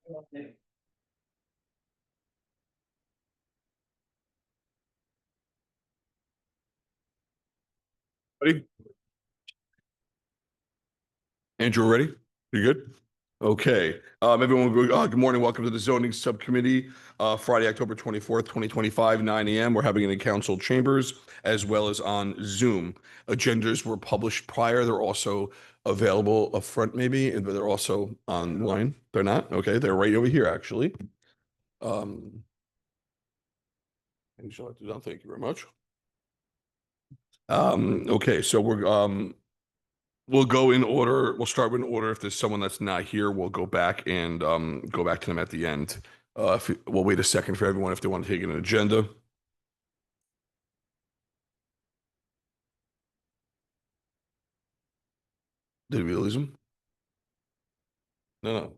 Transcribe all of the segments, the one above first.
Ready? Andrew, ready? You good? Okay. Everyone, good morning. Welcome to the zoning subcommittee. Friday, October 24th, 2025, 9 a.m. We're having it in council chambers as well as on Zoom. Agendas were published prior. They're also available up front, maybe, and they're also online. They're not? Okay. They're right over here, actually. Thank you very much. Okay, so we'll go in order. We'll start with an order. If there's someone that's not here, we'll go back and go back to them at the end. We'll wait a second for everyone if they want to take an agenda. Did we lose them? No, no.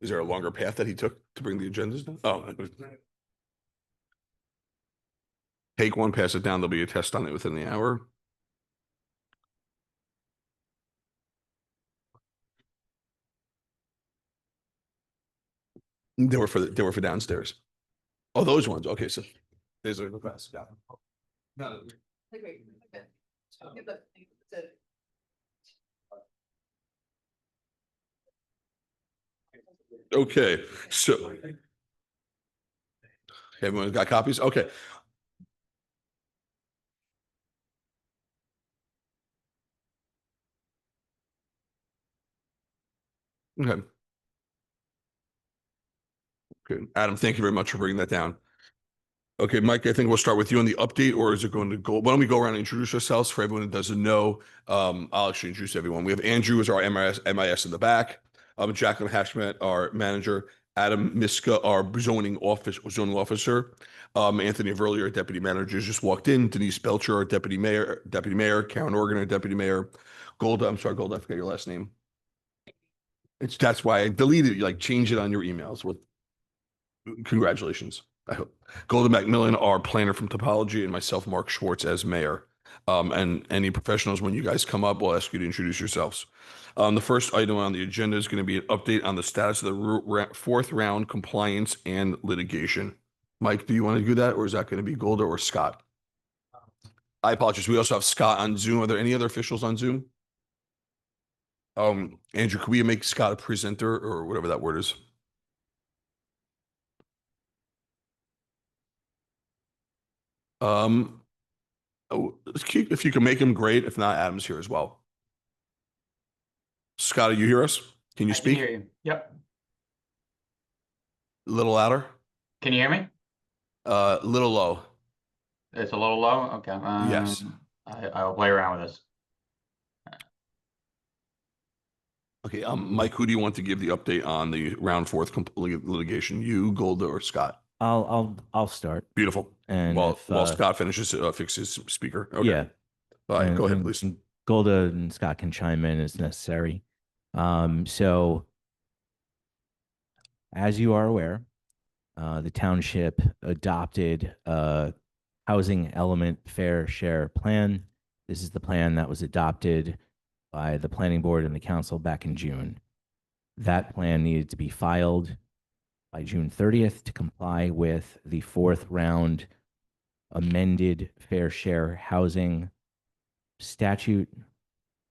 Is there a longer path that he took to bring the agendas down? Oh, take one, pass it down. There'll be a test on it within the hour. They were for downstairs. Oh, those ones. Okay, so these are the best. Yeah. No. Okay, so everyone got copies? Okay. Okay. Good. Adam, thank you very much for bringing that down. Okay, Mike, I think we'll start with you on the update, or is it going to go? Why don't we go around and introduce ourselves for everyone that doesn't know? I'll actually introduce everyone. We have Andrew as our MIS in the back. Jacqueline Hashmet, our manager. Adam Miska, our zoning officer. Anthony Verli, our deputy manager, just walked in. Denise Belcher, our deputy mayor. Karen Organ, our deputy mayor. Golda, I'm sorry, Golda, I forgot your last name. That's why I deleted it. Like, change it on your emails. With congratulations. I hope. Golda Macmillan, our planner from topology, and myself, Mark Schwartz, as mayor. And any professionals, when you guys come up, we'll ask you to introduce yourselves. The first item on the agenda is going to be an update on the status of the fourth round compliance and litigation. Mike, do you want to do that, or is that going to be Golda or Scott? I apologize. We also have Scott on Zoom. Are there any other officials on Zoom? Andrew, can we make Scott a presenter or whatever that word is? Oh, if you can make him, great. If not, Adam's here as well. Scott, do you hear us? Can you speak? I can hear you. Yep. A little louder? Can you hear me? A little low. It's a little low? Okay. Yes. I'll play around with this. Okay, Mike, who do you want to give the update on the round fourth litigation? You, Golda, or Scott? I'll start. Beautiful. And while if, Scott finishes, fixes speaker. Okay. Yeah. All right, and, go ahead, and- please. and Golda and Scott can chime in as necessary. So as you are aware, the township adopted a housing element fair share plan. This is the plan that was adopted by the planning board and the council back in June. That plan needed to be filed by June 30th to comply with the fourth round amended fair share housing statute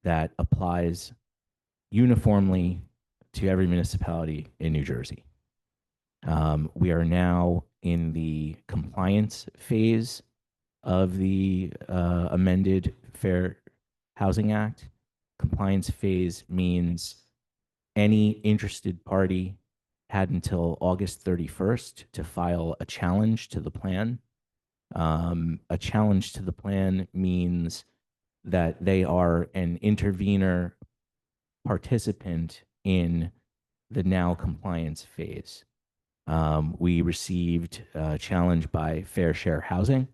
that applies uniformly to every municipality in New Jersey. We are now in the compliance phase of the amended Fair Housing Act. Compliance phase means any interested party had until August 31st to file a challenge to the plan. A challenge to the plan means that they are an intervener participant in the now compliance phase. We received a challenge by Fair Share Housing.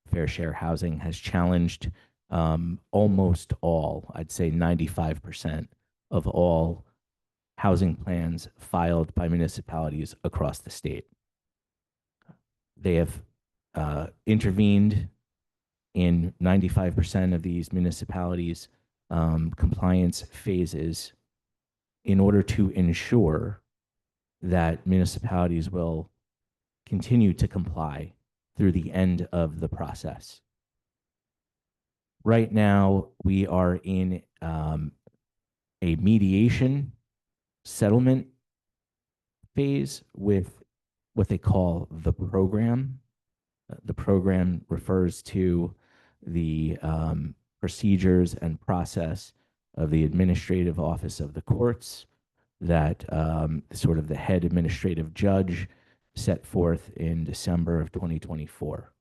Fair Share Housing has challenged almost all, I'd say 95% of all housing plans filed by municipalities across the state. They have intervened in 95% of these municipalities' compliance phases in order to ensure that municipalities will continue to comply through the end of the process. Right now, we are in a mediation settlement phase with what they call the program. The program refers to the procedures and process of the administrative office of the courts that sort of the head administrative judge set forth in December of 2024.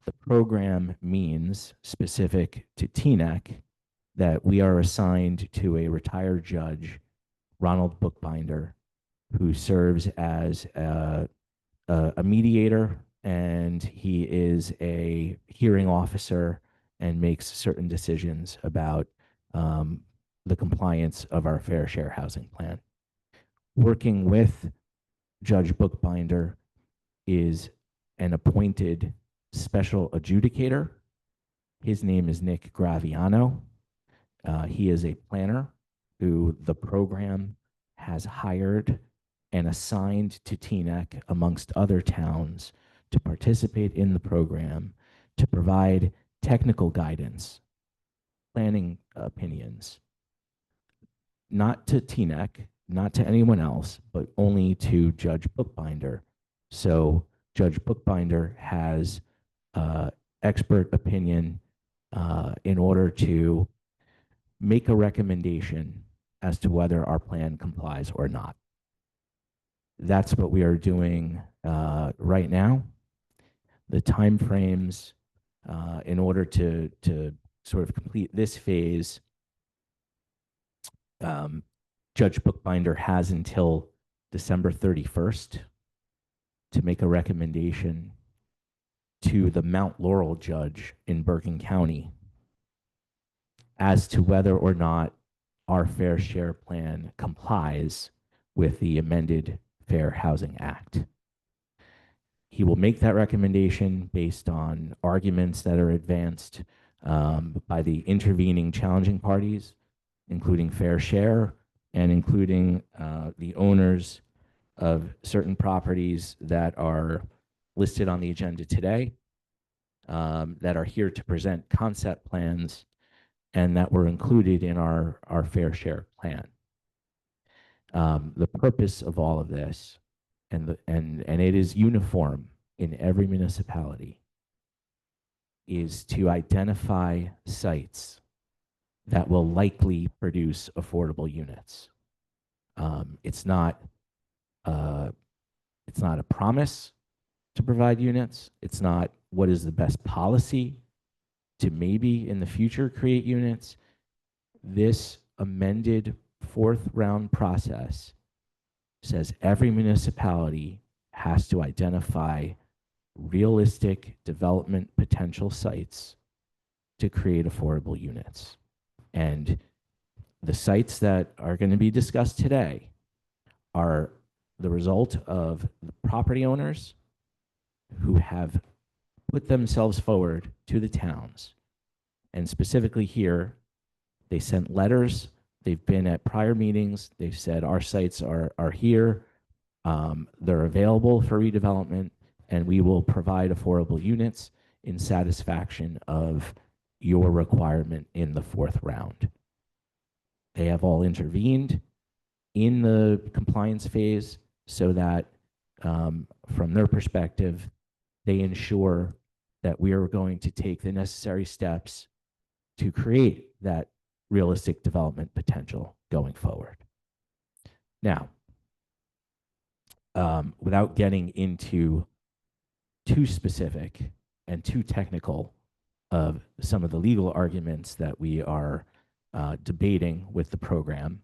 The program means, specific to TNEC, that we are assigned to a retired judge, Ronald Bookbinder, who serves as a mediator, and he is a hearing officer and makes certain decisions about the compliance of our fair share housing plan. Working with Judge Bookbinder is an appointed special adjudicator. His name is Nick Graviano. He is a planner who the program has hired and assigned to TNEC, amongst other towns, to participate in the program, to provide technical guidance, planning opinions, not to TNEC, not to anyone else, but only to Judge Bookbinder. So Judge Bookbinder has expert opinion in order to make a recommendation as to whether our plan complies or not. That's what we are doing right now. The timeframes in order to sort of complete this phase, Judge Bookbinder has until December 31st to make a recommendation to the Mount Laurel judge in Bergen County as to whether or not our fair share plan complies with the amended Fair Housing Act. He will make that recommendation based on arguments that are advanced by the intervening challenging parties, including Fair Share and including the owners of certain properties that are listed on the agenda today, that are here to present concept plans and that were included in our fair share plan. The purpose of all of this, and it is uniform in every municipality, is to identify sites that will likely produce affordable units. It's not a promise to provide units. It's not what is the best policy to maybe in the future create units. This amended fourth round process says every municipality has to identify realistic development potential sites to create affordable units. And the sites that are going to be discussed today are the result of the property owners who have put themselves forward to the towns. And specifically here, they sent letters. They've been at prior meetings. They've said our sites are here. They're available for redevelopment, and we will provide affordable units in satisfaction of your requirement in the fourth round. They have all intervened in the compliance phase so that from their perspective, they ensure that we are going to take the necessary steps to create that realistic development potential going forward. Now, without getting into too specific and too technical of some of the legal arguments that we are debating with the program,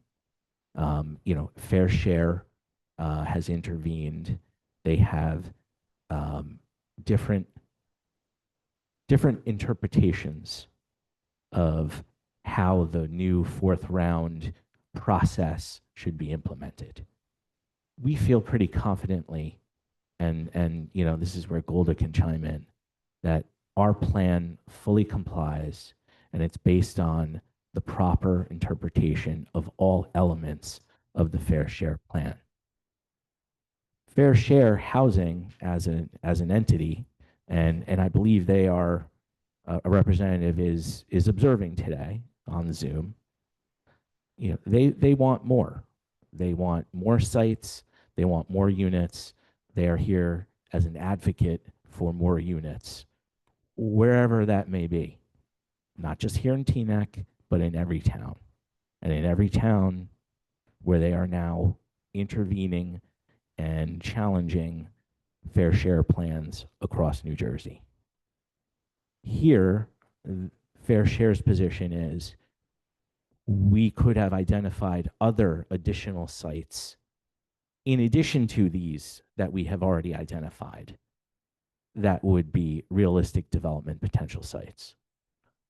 Fair Share has intervened. They have different interpretations of how the new fourth round process should be implemented. We feel pretty confidently, and this is where Golda can chime in, that our plan fully complies, and it's based on the proper interpretation of all elements of the Fair Share Plan. Fair Share Housing as an entity, and I believe they are a representative is observing today on Zoom. You know, they want more. They want more sites. They want more units. They are here as an advocate for more units, wherever that may be, not just here in Teaneck, but in every town. And in every town where they are now intervening and challenging fair share plans across New Jersey. Here, Fair Share's position is we could have identified other additional sites in addition to these that we have already identified that would be realistic development potential sites.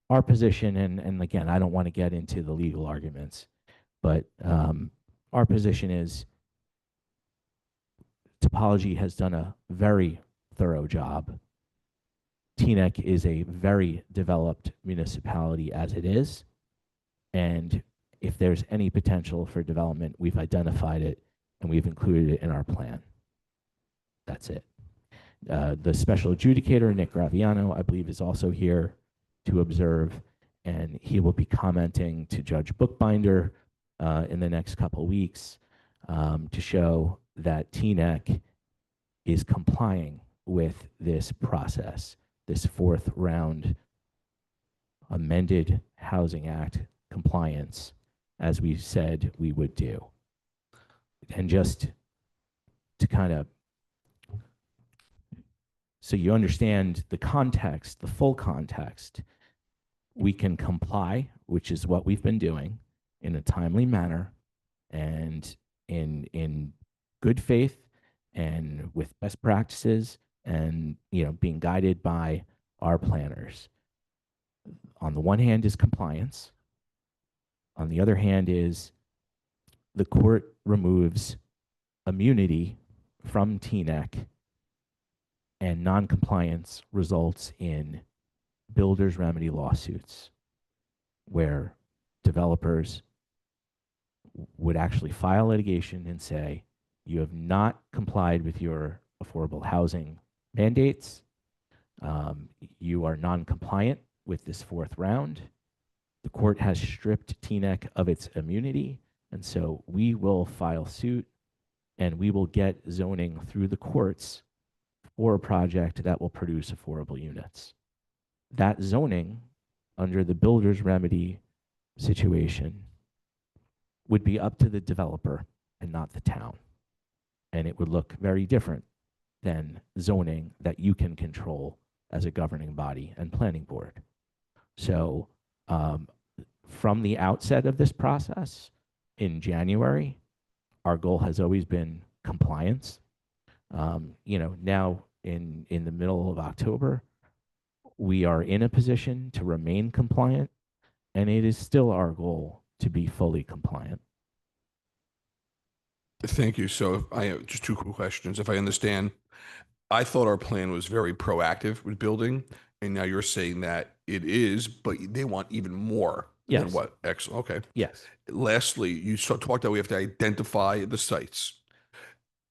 Our position, and again, I don't want to get into the legal arguments, but our position is Topology has done a very thorough job. Teaneck is a very developed municipality as it is. And if there's any potential for development, we've identified it and we've included it in our plan. That's it. The special adjudicator, Nick Graviano, I believe is also here to observe, and he will be commenting to Judge Bookbinder in the next couple weeks to show that Teaneck is complying with this process, this fourth round amended Housing Act compliance, as we said we would do. And just to kind of, so you understand the context, the full context, we can comply, which is what we've been doing, in a timely manner and in good faith and with best practices and, you know, being guided by our planners. On the one hand is compliance. On the other hand is the court removes immunity from Teaneck, and noncompliance results in builders' remedy lawsuits where developers would actually file litigation and say, you have not complied with your affordable housing mandates. You are non-compliant with this fourth round. The court has stripped Teaneck of its immunity, and so we will file suit and we will get zoning through the courts for a project that will produce affordable units. That zoning, under the builder's remedy situation, would be up to the developer and not the town. And it would look very different than zoning that you can control as a governing body and planning board. So from the outset of this process in January, our goal has always been compliance. You know, now in the middle of October, we are in a position to remain compliant, and it is still our goal to be fully compliant. Thank you. So I have just two quick questions. If I understand, I thought our plan was very proactive with building, and now you're saying that it is, but they want even more than Yes. what? Excellent. Okay. Yes. Lastly, you talked that we have to identify the sites.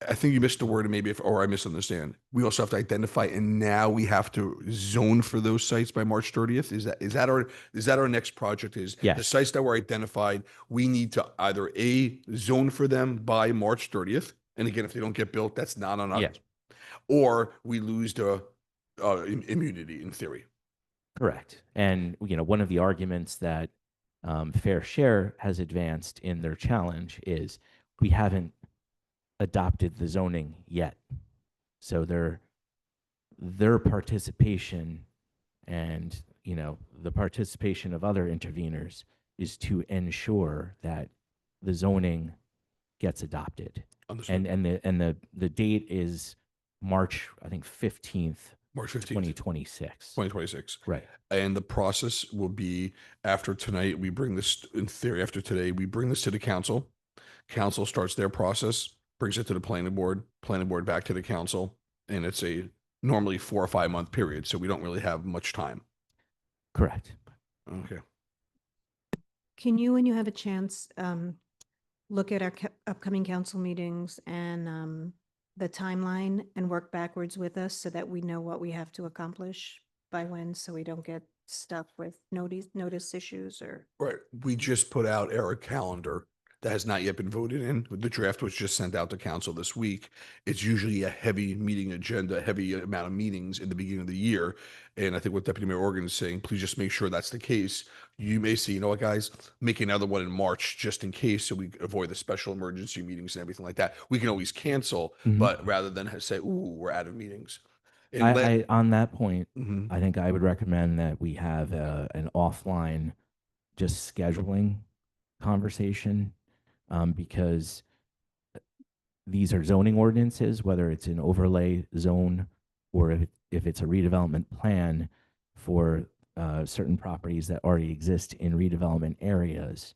I think you missed the word, maybe, or I misunderstand. We also have to identify, and now we have to zone for those sites by March 30th. Is that our next project? Is Yes. the sites that were identified, we need to either zone for them by March 30th, and again, if they don't get built, that's not on us, Yes. or we lose the immunity in theory. Correct. And, you know, one of the arguments that Fair Share has advanced in their challenge is we haven't adopted the zoning yet. So their participation and, you know, the participation of other interveners is to ensure that the zoning gets adopted. Understood. And the date is March, I think 15th, March 15th, 2026. 2026. Right. And the process will be, after tonight, we bring this, in theory, after today, we bring this to the council. Council starts their process, brings it to the planning board back to the council, and it's a normally 4 or 5 month period, so we don't really have much time. Correct. Okay. Can you, when you have a chance, look at our upcoming council meetings and the timeline and work backwards with us so that we know what we have to accomplish by when, so we don't get stuck with notice issues or. Right. We just put out our calendar that has not yet been voted in. The draft was just sent out to council this week. It's usually a heavy meeting agenda, heavy amount of meetings in the beginning of the year. And I think what Deputy Mayor Organ is saying, please just make sure that's the case. You may say, you know what, guys, make another one in March just in case, so we avoid the special emergency meetings and everything like that. We can always cancel, Mhm. but rather than say, ooh, we're out of meetings. And I on that point, Mhm. I think I would recommend that we have an offline, just scheduling conversation, because these are zoning ordinances, whether it's an overlay zone or if it's a redevelopment plan for certain properties that already exist in redevelopment areas.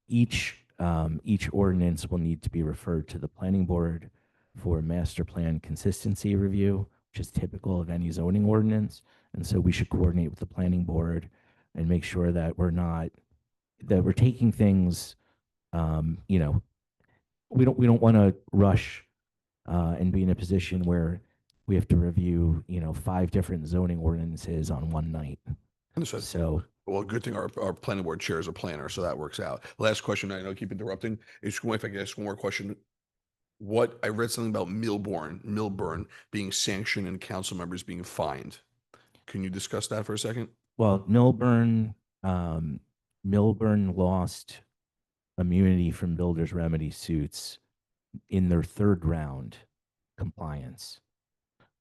Each ordinance will need to be referred to the planning board for master plan consistency review, which is typical of any zoning ordinance. And so we should coordinate with the planning board and make sure that we're taking things, you know, we don't want to rush and be in a position where we have to review, 5 different zoning ordinances on one night. Understood. So Well, good thing our planning board chair is a planner, so that works out. Last question, I know I keep interrupting. If I can ask one more question. What, I read something about Milburn being sanctioned and council members being fined. Can you discuss that for a second? Well, um, Milburn lost immunity from builder's remedy suits in their third round compliance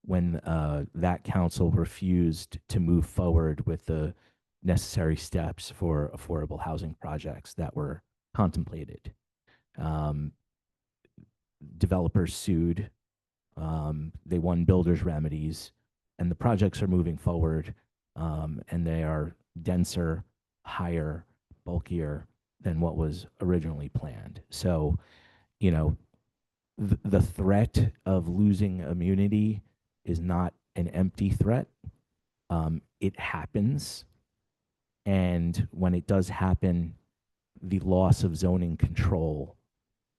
when that council refused to move forward with the necessary steps for affordable housing projects that were contemplated. Um, Developers sued. They won builders remedies, and the projects are moving forward, and they are denser, higher, bulkier than what was originally planned. So, you know, the threat of losing immunity is not an empty threat. It happens, and when it does happen, the loss of zoning control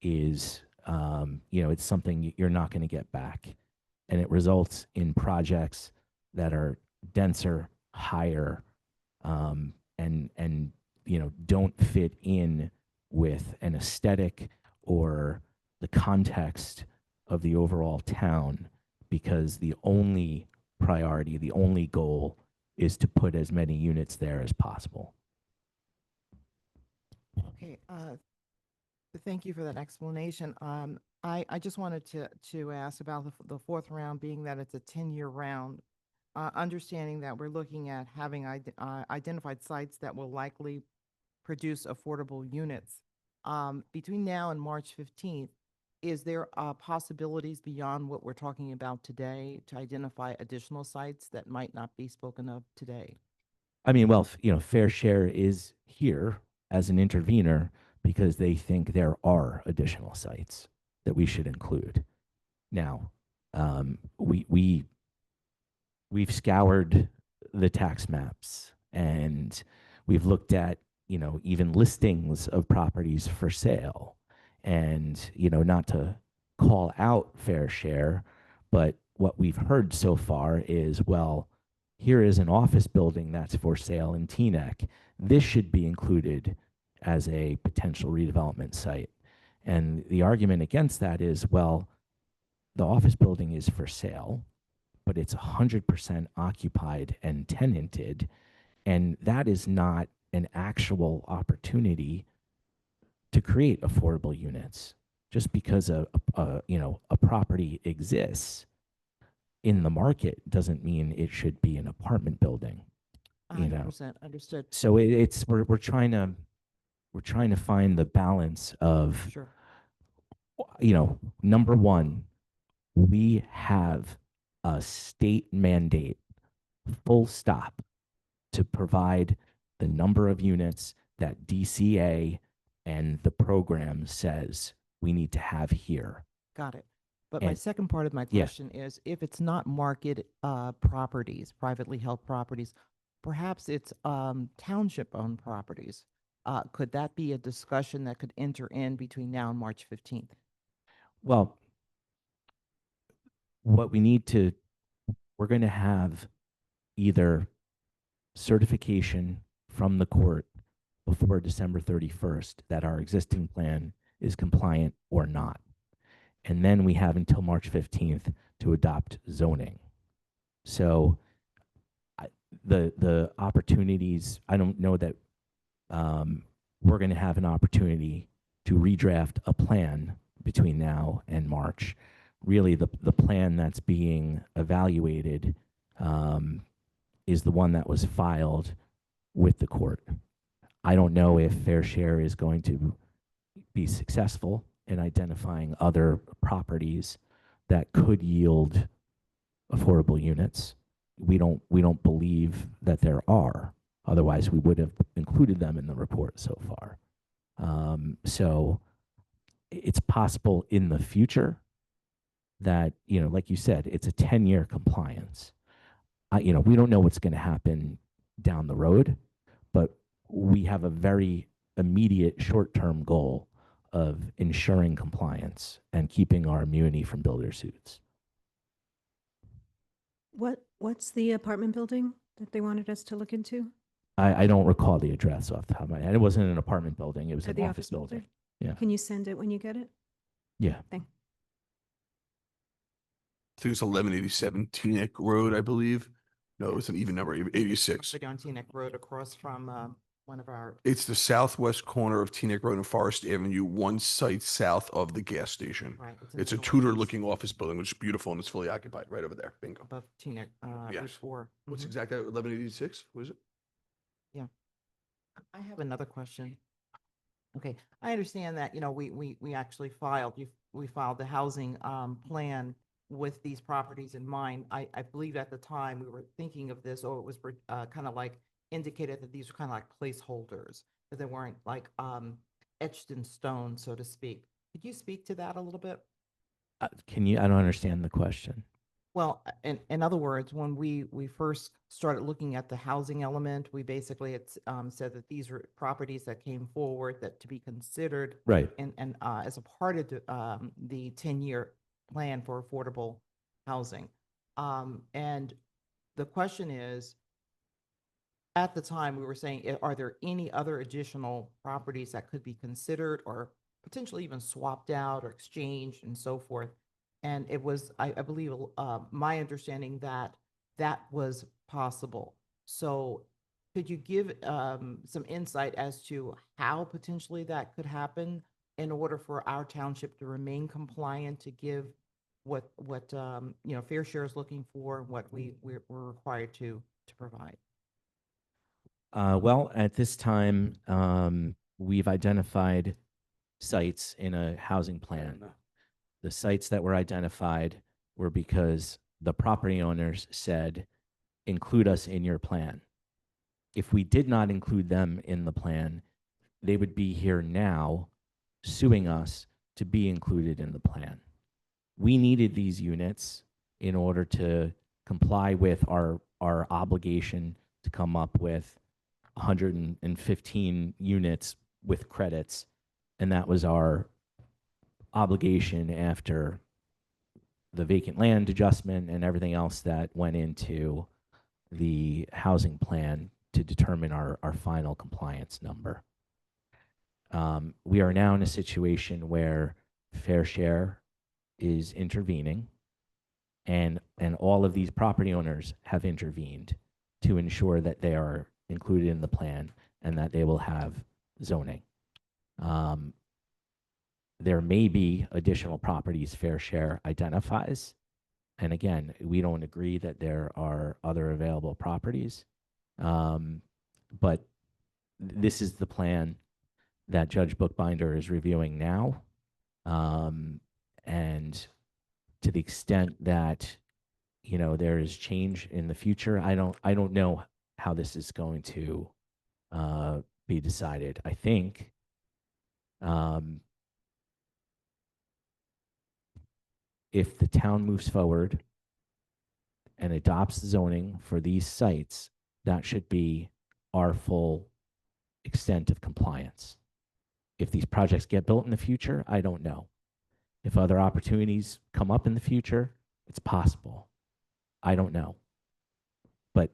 is, it's something you're not going to get back. And it results in projects that are denser, higher, and don't fit in with an aesthetic or the context of the overall town, because the only priority, the only goal is to put as many units there as possible. Okay, thank you for that explanation. I just wanted to ask about the fourth round, being that it's a 10-year round, understanding that we're looking at having identified sites that will likely produce affordable units. Between now and March 15th, is there possibilities beyond what we're talking about today to identify additional sites that might not be spoken of today? I mean, well, Fair Share is here as an intervener because they think there are additional sites that we should include. Now, we've scoured the tax maps, and we've looked at, even listings of properties for sale, and, not to call out Fair Share, but what we've heard so far is, well, here is an office building that's for sale in Teaneck. This should be included as a potential redevelopment site. And the argument against that is, well, the office building is for sale, but it's 100% occupied and tenanted. And that is not an actual opportunity to create affordable units. Just because a property exists in the market doesn't mean it should be an apartment building. 100% understood. So we're trying to find the balance of, Sure. number one, we have a state mandate, full stop, to provide the number of units that DCA and the program says we need to have here. Got it. But my And- second part of my Yeah. question is, if it's not market properties, privately held properties, perhaps it's township-owned properties. could that be a discussion that could enter in between now and March 15th? Well, what we need to, we're going to have either certification from the court before December 31st that our existing plan is compliant or not. And then we have until March 15th to adopt zoning. So the opportunities, I don't know that we're going to have an opportunity to redraft a plan between now and March. Really, the plan that's being evaluated is the one that was filed with the court. I don't know if Fair Share is going to be successful in identifying other properties that could yield affordable units. We don't believe that there are. Otherwise, we would have included them in the report so far. So it's possible in the future that, you know, like you said, it's a 10-year compliance. You know, we don't know what's going to happen down the road, but we have a very immediate short-term goal of ensuring compliance and keeping our immunity from builder suits. What's the apartment building that they wanted us to look into? I don't recall the address off the top of my head. It wasn't an apartment building. It was Or an the office building. Yeah. Can you send it when you get it? Yeah. I think it's 1187 Teaneck Road, I believe. No, it's an even number, 86. City on Teaneck Road across from one of our, It's the southwest corner of Teaneck Road and Forest Avenue, one site south of the gas station. right. in It's the a Tudor-looking northeast office building, which is beautiful and it's fully occupied right over there. Bingo. Above Teaneck, Route Yes. 4. What's Mhm. exactly 1186? What is it? I have another question. Okay, I understand that, you know, we actually filed, we filed the housing plan with these properties in mind. I believe at the time we were thinking of this, or it was kind of like indicated that these were kind of like placeholders, that they weren't like etched in stone, so to speak. Could you speak to that a little bit? Can you? I don't understand the question. Well, in other words, when we first started looking at the housing element, we basically had said that these were properties that came forward that to be considered Right. and as a part of the 10-year plan for affordable housing. And the question is, at the time, we were saying, are there any other additional properties that could be considered or potentially even swapped out or exchanged and so forth? And it was, I believe, my understanding that that was possible. So could you give some insight as to how potentially that could happen in order for our township to remain compliant to give what you know, Fair Share is looking for, and what we're required to provide? Well, at this time, we've identified sites in a housing plan. The sites that were identified were because the property owners said, include us in your plan. If we did not include them in the plan, they would be here now suing us to be included in the plan. We needed these units in order to comply with our obligation to come up with 115 units with credits, and that was our obligation after the vacant land adjustment and everything else that went into the housing plan to determine our final compliance number. We are now in a situation where Fair Share is intervening, and all of these property owners have intervened to ensure that they are included in the plan and that they will have zoning. There may be additional properties Fair Share identifies. And again, we don't agree that there are other available properties. But this is the plan that Judge Bookbinder is reviewing now. And to the extent that, you know, there is change in the future, I don't know how this is going to be decided. I think if the town moves forward and adopts zoning for these sites, that should be our full extent of compliance. If these projects get built in the future, I don't know. If other opportunities come up in the future, it's possible. I don't know. But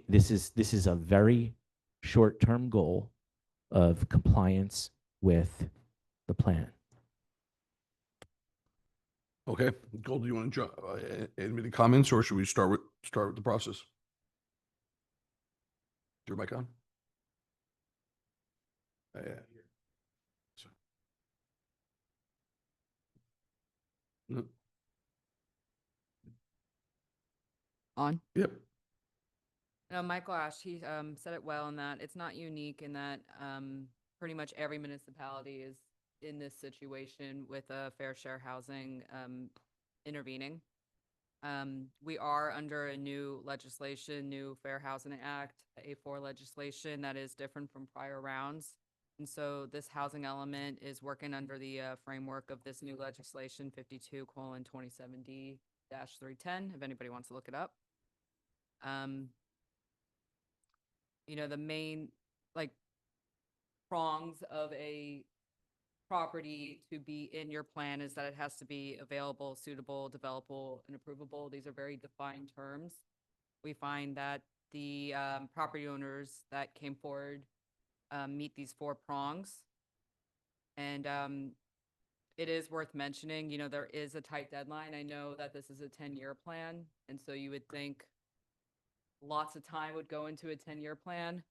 this is a very short-term goal of compliance with the plan. Okay, Gold, do you want to any comments, or should we start with the process? Is your mic on? Yeah. So- No. On. Yep. No, Michael Ash, he said it well in that it's not unique in that pretty much every municipality is in this situation with a fair share housing intervening. We are under a new legislation, new Fair Housing Act, A4 legislation that is different from prior rounds. And so this housing element is working under the framework of this new legislation, 52:27D-310, if anybody wants to look it up. The main prongs of a property to be in your plan is that it has to be available, suitable, developable, and approvable. These are very defined terms. We find that the property owners that came forward meet these 4 prongs. And it is worth mentioning, there is a tight deadline. I know that this is a 10-year plan, and so you would think lots of time would go into a 10-year plan.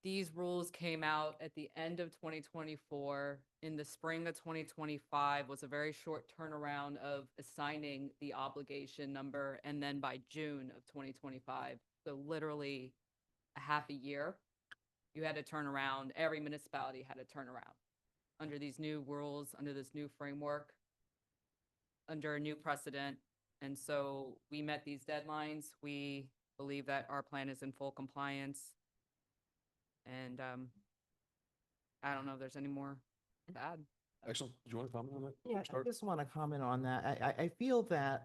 These rules came out at the end of 2024. In the spring of 2025 was a very short turnaround of assigning the obligation number, and then by June of 2025, so literally a half a year, you had to turn around. Every municipality had to turn around under these new rules, under this new framework, under a new precedent. And so we met these deadlines. We believe that our plan is in full compliance. And I don't know if there's any more to add. Excellent. Do you want to comment on that? Yeah, I Start? just want to comment on that. I feel that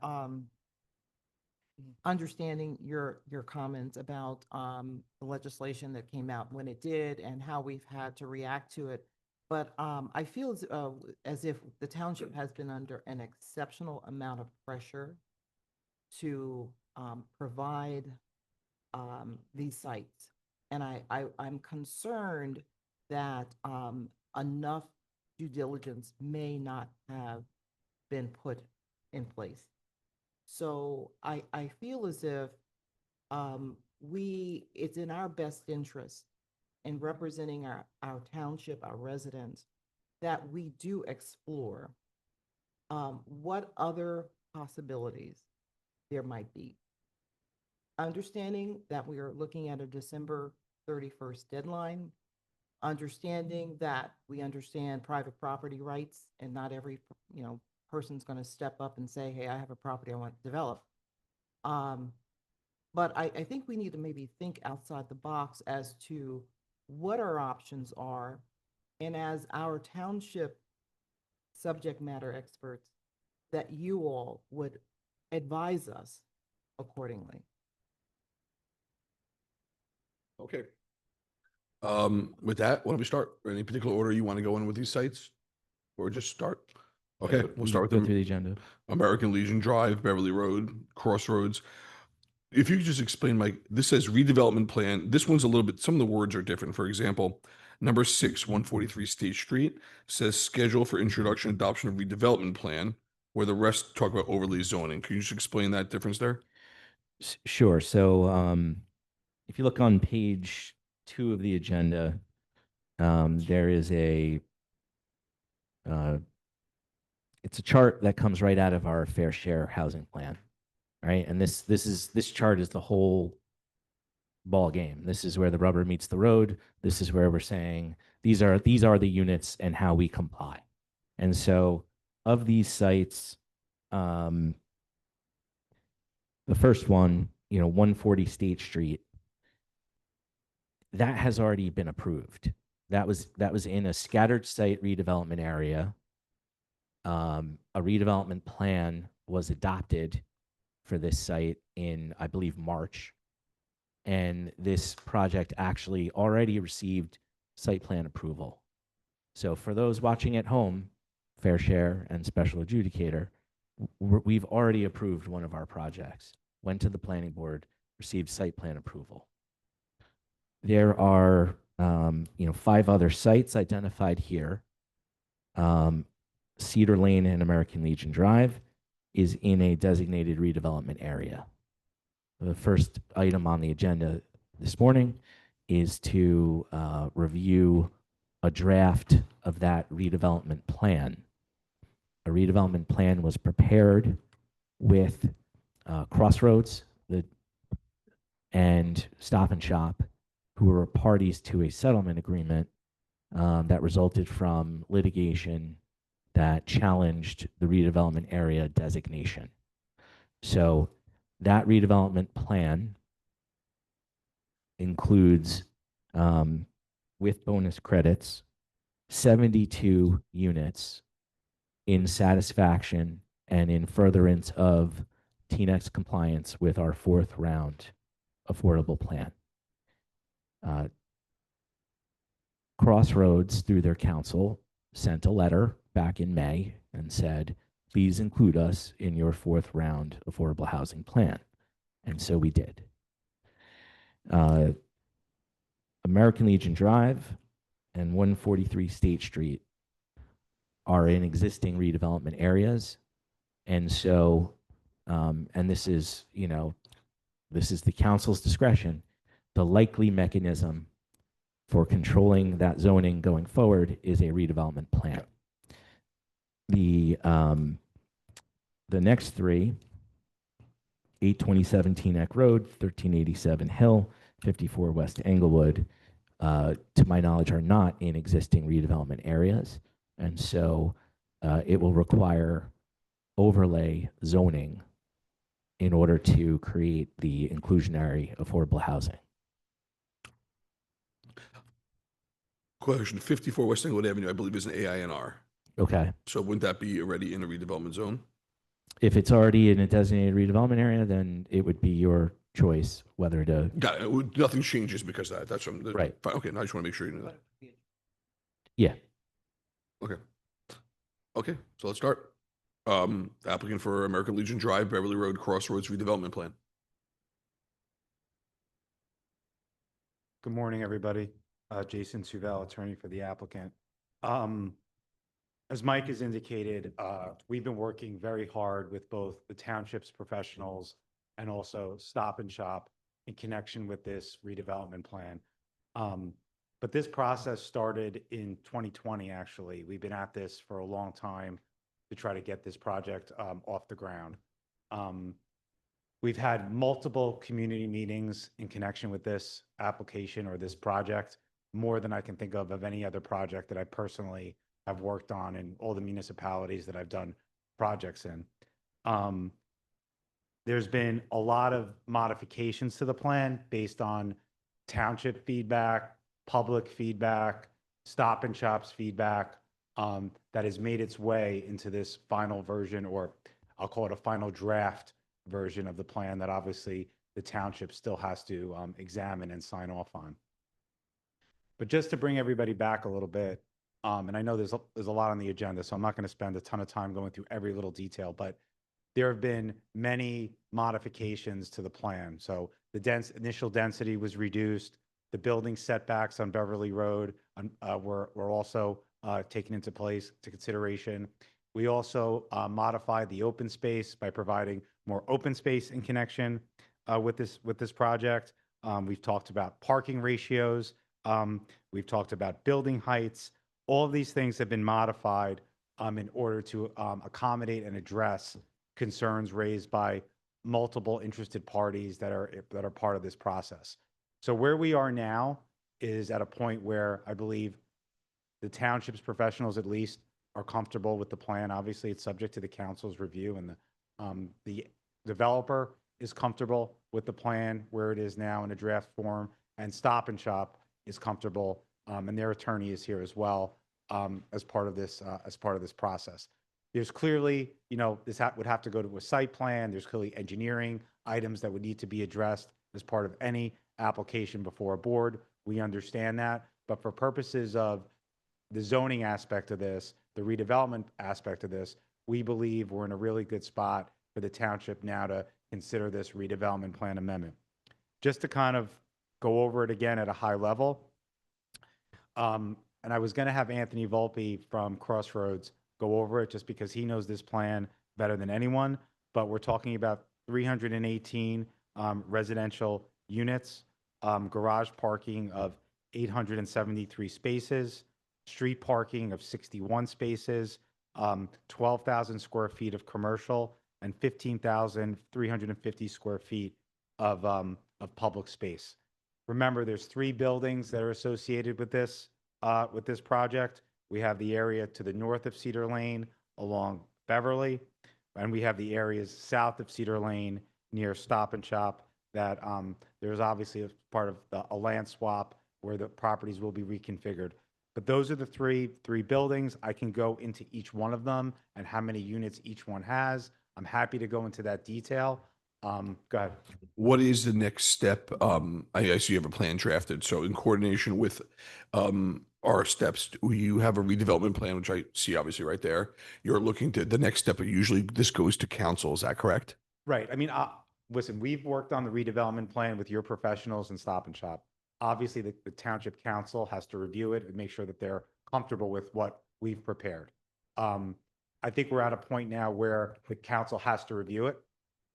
understanding your comments about the legislation that came out when it did and how we've had to react to it. But I feel as if the township has been under an exceptional amount of pressure to provide these sites. And I'm concerned that enough due diligence may not have been put in place. So I feel as if it's in our best interest in representing our township, our residents, that we do explore what other possibilities there might be. Understanding that we are looking at a December 31st deadline, understanding that we understand private property rights and not every, person's going to step up and say, hey, I have a property I want to develop. But I think we need to maybe think outside the box as to what our options are. And as our township subject matter experts, that you all would advise us accordingly. Okay. With that, why don't we start? Any particular order you want to go in with these sites? Or just start? Okay, we'll start with Go them. through the agenda. American Legion Drive, Beverly Road, Crossroads. If you could just explain, Mike, this says redevelopment plan. This one's a little bit, some of the words are different. For example, number 6, 143 State Street says schedule for introduction, adoption of redevelopment plan, where the rest talk about overlay zoning. Can you just explain that difference there? Sure. So if you look on page 2 of the agenda, there is it's a chart that comes right out of our fair share housing plan, right? And this chart is the whole ball game. This is where the rubber meets the road. This is where we're saying these are the units and how we comply. And so of these sites, the first one, 140 State Street, that has already been approved. That was in a scattered site redevelopment area. A redevelopment plan was adopted for this site in, I believe, March. And this project actually already received site plan approval. So for those watching at home, fair share and special adjudicator, we've already approved one of our projects, went to the planning board, received site plan approval. There are, 5 other sites identified here. Cedar Lane and American Legion Drive is in a designated redevelopment area. The first item on the agenda this morning is to review a draft of that redevelopment plan. A redevelopment plan was prepared with Crossroads and Stop and Shop, who were parties to a settlement agreement that resulted from litigation that challenged the redevelopment area designation. So that redevelopment plan includes, with bonus credits, 72 units in satisfaction and in furtherance of TNEX compliance with our 4th round affordable plan. Crossroads, through their council, sent a letter back in May and said, please include us in your 4th round affordable housing plan. And so we did. American Legion Drive and 143 State Street are in existing redevelopment areas. And so, and this is the council's discretion, the likely mechanism for controlling that zoning going forward is a redevelopment plan. The next 3, 827 Teaneck Road, 1387 Hill, 54 West Englewood, to my knowledge, are not in existing redevelopment areas. And so it will require overlay zoning in order to create the inclusionary affordable housing. Question, 54 West Englewood Avenue, I believe, is an AINR. Okay. So wouldn't that be already in a redevelopment zone? If it's already in a designated redevelopment area, then it would be your choice whether to. Got it. Nothing changes because of that. That's Right. Fine. Okay, now I just want to make sure you know that. Yeah. Okay. Okay, so let's start. Applicant for American Legion Drive, Beverly Road, Crossroads redevelopment plan. Good morning, everybody. Jason Suvel, attorney for the applicant. As Mike has indicated, we've been working very hard with both the township's professionals and also Stop and Shop in connection with this redevelopment plan. But this process started in 2020, actually. We've been at this for a long time to try to get this project off the ground. We've had multiple community meetings in connection with this application or this project, more than I can think of any other project that I personally have worked on in all the municipalities that I've done projects in. There's been a lot of modifications to the plan based on township feedback, public feedback, Stop and Shop's feedback, that has made its way into this final version, or I'll call it a final draft version of the plan that obviously the township still has to examine and sign off on. But just to bring everybody back a little bit, and I know there's a lot on the agenda, so I'm not going to spend a ton of time going through every little detail, but there have been many modifications to the plan. So the initial density was reduced. The building setbacks on Beverly Road were also taken into consideration. We also modified the open space by providing more open space in connection with this project. We've talked about parking ratios. We've talked about building heights. All of these things have been modified in order to accommodate and address concerns raised by multiple interested parties that are part of this process. So where we are now is at a point where I believe the township's professionals at least are comfortable with the plan. Obviously, it's subject to the council's review, and the developer is comfortable with the plan where it is now in a draft form, and Stop and Shop is comfortable, and their attorney is here as well as part of this process. There's clearly, this would have to go to a site plan. There's clearly engineering items that would need to be addressed as part of any application before a board. We understand that, But for purposes of the zoning aspect of this, the redevelopment aspect of this, we believe we're in a really good spot for the township now to consider this redevelopment plan amendment. Just to kind of go over it again at a high level, and I was going to have Anthony Volpe from Crossroads go over it just because he knows this plan better than anyone. But we're talking about 318 residential units, garage parking of 873 spaces, street parking of 61 spaces, 12,000 square feet of commercial, and 15,350 square feet of public space. Remember, there's 3 buildings that are associated with this project. We have the area to the north of Cedar Lane along Beverly, and we have the areas south of Cedar Lane near Stop and Shop that there's obviously a part of a land swap where the properties will be reconfigured. But those are the three buildings. I can go into each one of them and how many units each one has. I'm happy to go into that detail. Go ahead. What is the next step? I see you have a plan drafted. So in coordination with our steps, you have a redevelopment plan, which I see obviously right there. You're looking to the next step, usually this goes to council. Is that correct? Right. I mean, listen, we've worked on the redevelopment plan with your professionals and Stop and Shop. Obviously, the township council has to review it and make sure that they're comfortable with what we've prepared. I think we're at a point now where the council has to review it.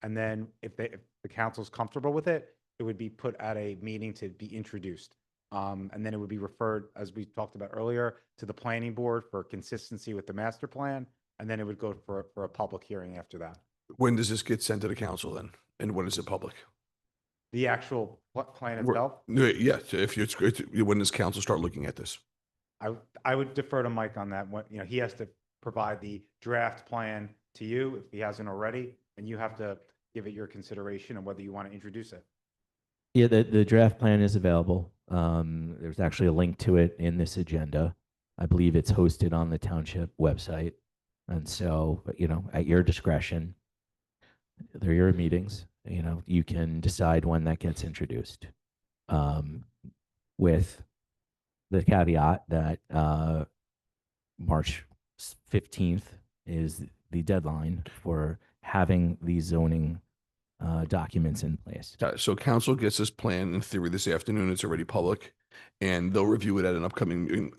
And then if the council's comfortable with it, it would be put at a meeting to be introduced. And then it would be referred, as we talked about earlier, to the planning board for consistency with the master plan. And then it would go for a public hearing after that. When does this get sent to the council then? And when is it public? The actual plan itself, Yes, if it's when does council start looking at this? I would defer to Mike on that. He has to provide the draft plan to you if he hasn't already, and you have to give it your consideration and whether you want to introduce it. Yeah, the draft plan is available. There's actually a link to it in this agenda. I believe it's hosted on the township website. And so, at your discretion, they're your meetings, you can decide when that gets introduced. With the caveat that March 15th is the deadline for having these zoning documents in place. So council gets this plan in theory this afternoon. It's already public, and they'll review it at an upcoming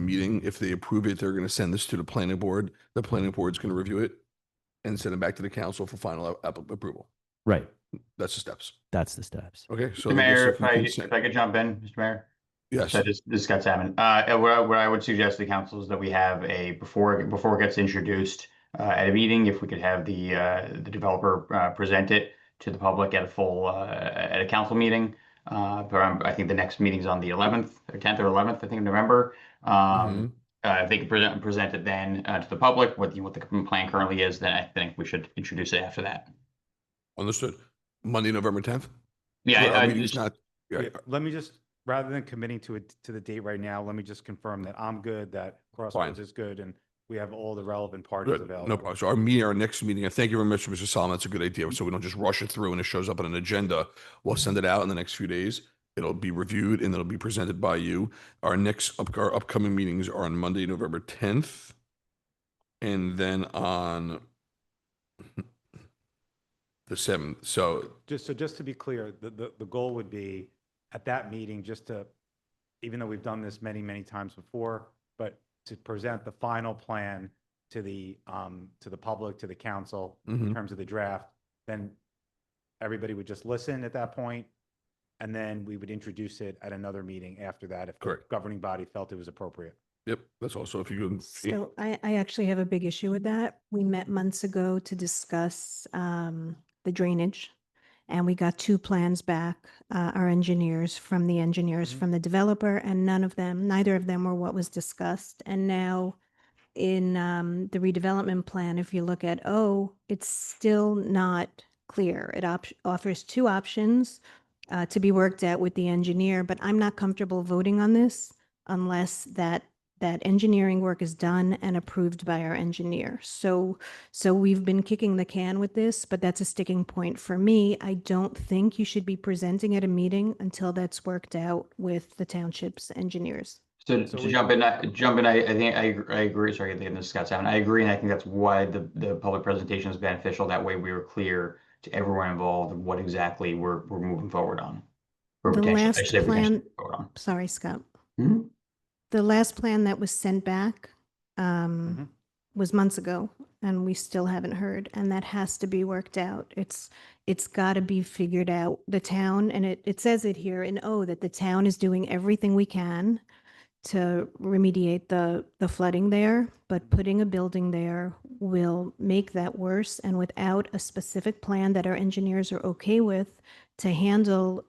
meeting. If they approve it, they're going to send this to the planning board. The planning board is going to review it and send it back to the council for final approval. Right. That's the steps. That's the steps. Okay. So Mr. Mayor, I guess if I could jump in, Mr. Mayor. yes. So this is Scott Salmon. What I would suggest to the council is that we have before it gets introduced at a meeting, if we could have the developer present it to the public at a council meeting. I think the next meeting's on the 11th or 10th or 11th, I think, of November. If they can present it then to the public, what the plan currently is, then I think we should introduce it after that. Understood. Monday, November 10th. Yeah, Our I meeting's just, not. Yeah. Let me just, rather than committing to the date right now, let me just confirm that I'm good, that Crossroads is good, and we have all the relevant parties Good. available. No problem. So our next meeting, and thank you very much, Mr. Solomon. That's a good idea. So we don't just rush it through and it shows up on an agenda. We'll send it out in the next few days. It'll be reviewed and it'll be presented by you. Our upcoming meetings are on Monday, November 10th. And then on the 7th. So Just to be clear, the goal would be at that meeting, even though we've done this many, many times before, but to present the final plan to the public, to the council in terms of the draft, then everybody would just listen at that point, and then we would introduce it at another meeting after that if the Correct. governing body felt it was appropriate. Yep, that's also if you can. So I actually have a big issue with that. We met months ago to discuss the drainage, and we got 2 plans back, our engineers from the developer, and neither of them were what was discussed. And now in the redevelopment plan, if you look at O, it's still not clear. It offers 2 options to be worked out with the engineer, but I'm not comfortable voting on this unless that that engineering work is done and approved by our engineer. So we've been kicking the can with this, but that's a sticking point for me. I don't think you should be presenting at a meeting until that's worked out with the township's engineers. So So to we- jump in, I think I agree. Sorry, I think this is Scott Simon. I agree, and I think that's why the public presentation is beneficial. That way, we were clear to everyone involved what exactly we're moving forward on. Or The potentially, I last should say potentially plan, forward on. sorry, Scott. Mhm. The last plan that was sent back Mhm. was months ago, and we still haven't heard, and that has to be worked out. It's got to be figured out. The town, and it says it here in O, that the town is doing everything we can to remediate the flooding there, but putting a building there will make that worse. And without a specific plan that our engineers are okay with to handle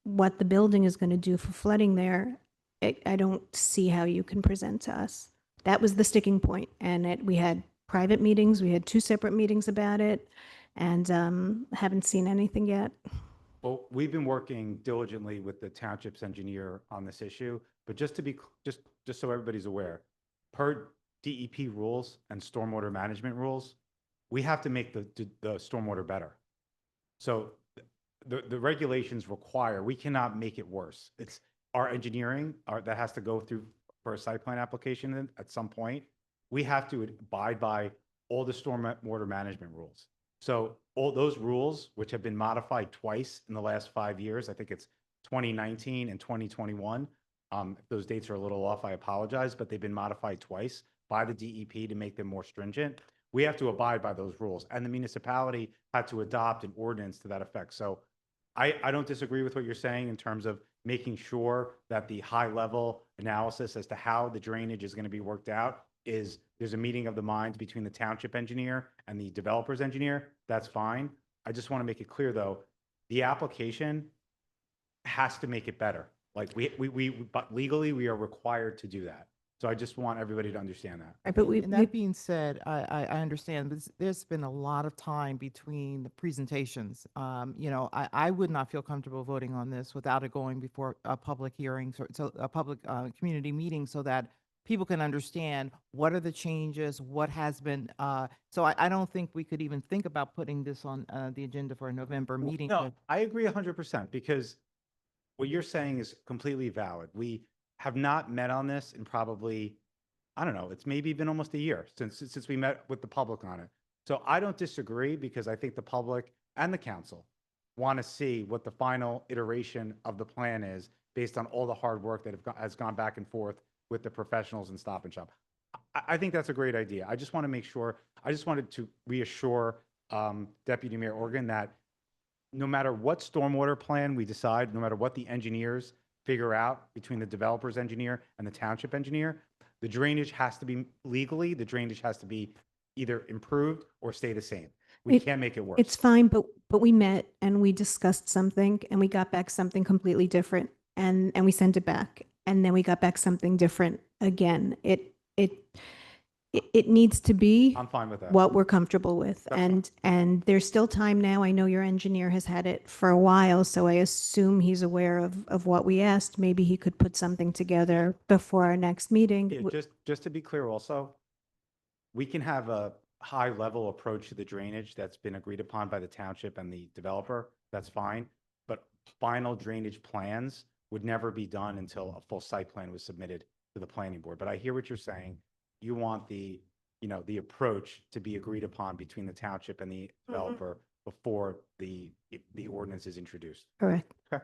what the building is going to do for flooding there, I don't see how you can present to us. That was the sticking point. And we had private meetings, we had 2 separate meetings about it, and haven't seen anything yet. Well, we've been working diligently with the township's engineer on this issue, but just to be, just so everybody's aware, per DEP rules and stormwater management rules, we have to make the stormwater better. So the regulations require, we cannot make it worse. It's our engineering, that has to go through for a site plan application at some point. We have to abide by all the stormwater management rules. So all those rules, which have been modified twice in the last 5 years, I think it's 2019 and 2021. If those dates are a little off, I apologize, but they've been modified twice by the DEP to make them more stringent. We have to abide by those rules, and the municipality had to adopt an ordinance to that effect. So I don't disagree with what you're saying in terms of making sure that the high level analysis as to how the drainage is going to be worked out is there's a meeting of the minds between the township engineer and the developer's engineer. That's fine. I just want to make it clear though, the application has to make it better. Like but legally we are required to do that. So I just want everybody to understand that. Right, but And that being said, I understand there's been a lot of time between the presentations. I would not feel comfortable voting on this without it going before a public hearing, so a public community meeting, so that people can understand what are the changes, what has been. So I don't think we could even think about putting this on the agenda for a November meeting. No, I agree 100% because what you're saying is completely valid. We have not met on this in probably, I don't know, it's maybe been almost a year since we met with the public on it. So I don't disagree because I think the public and the council want to see what the final iteration of the plan is based on all the hard work that has gone back and forth with the professionals in Stop and Shop. I think that's a great idea. I just want to make sure, I just wanted to reassure Deputy Mayor Organ that no matter what stormwater plan we decide, no matter what the engineers figure out between the developer's engineer and the township engineer, the drainage has to be legally, the drainage has to be either improved or stay the same. We can't make it worse. It's fine, but we met and we discussed something and we got back something completely different, and we sent it back, and then we got back something different again. It needs to be I'm fine with that. what we're comfortable with. That's And there's still time now. I know your engineer has had it for a while, so I assume he's aware of what we asked. Maybe he could put something together before our next meeting. Yeah, just to be clear also, we can have a high level approach to the drainage that's been agreed upon by the township and the developer. That's fine. But final drainage plans would never be done until a full site plan was submitted to the planning board. But I hear what you're saying. You want the approach to be agreed upon between the township and the developer before the ordinance is introduced. Correct. Okay.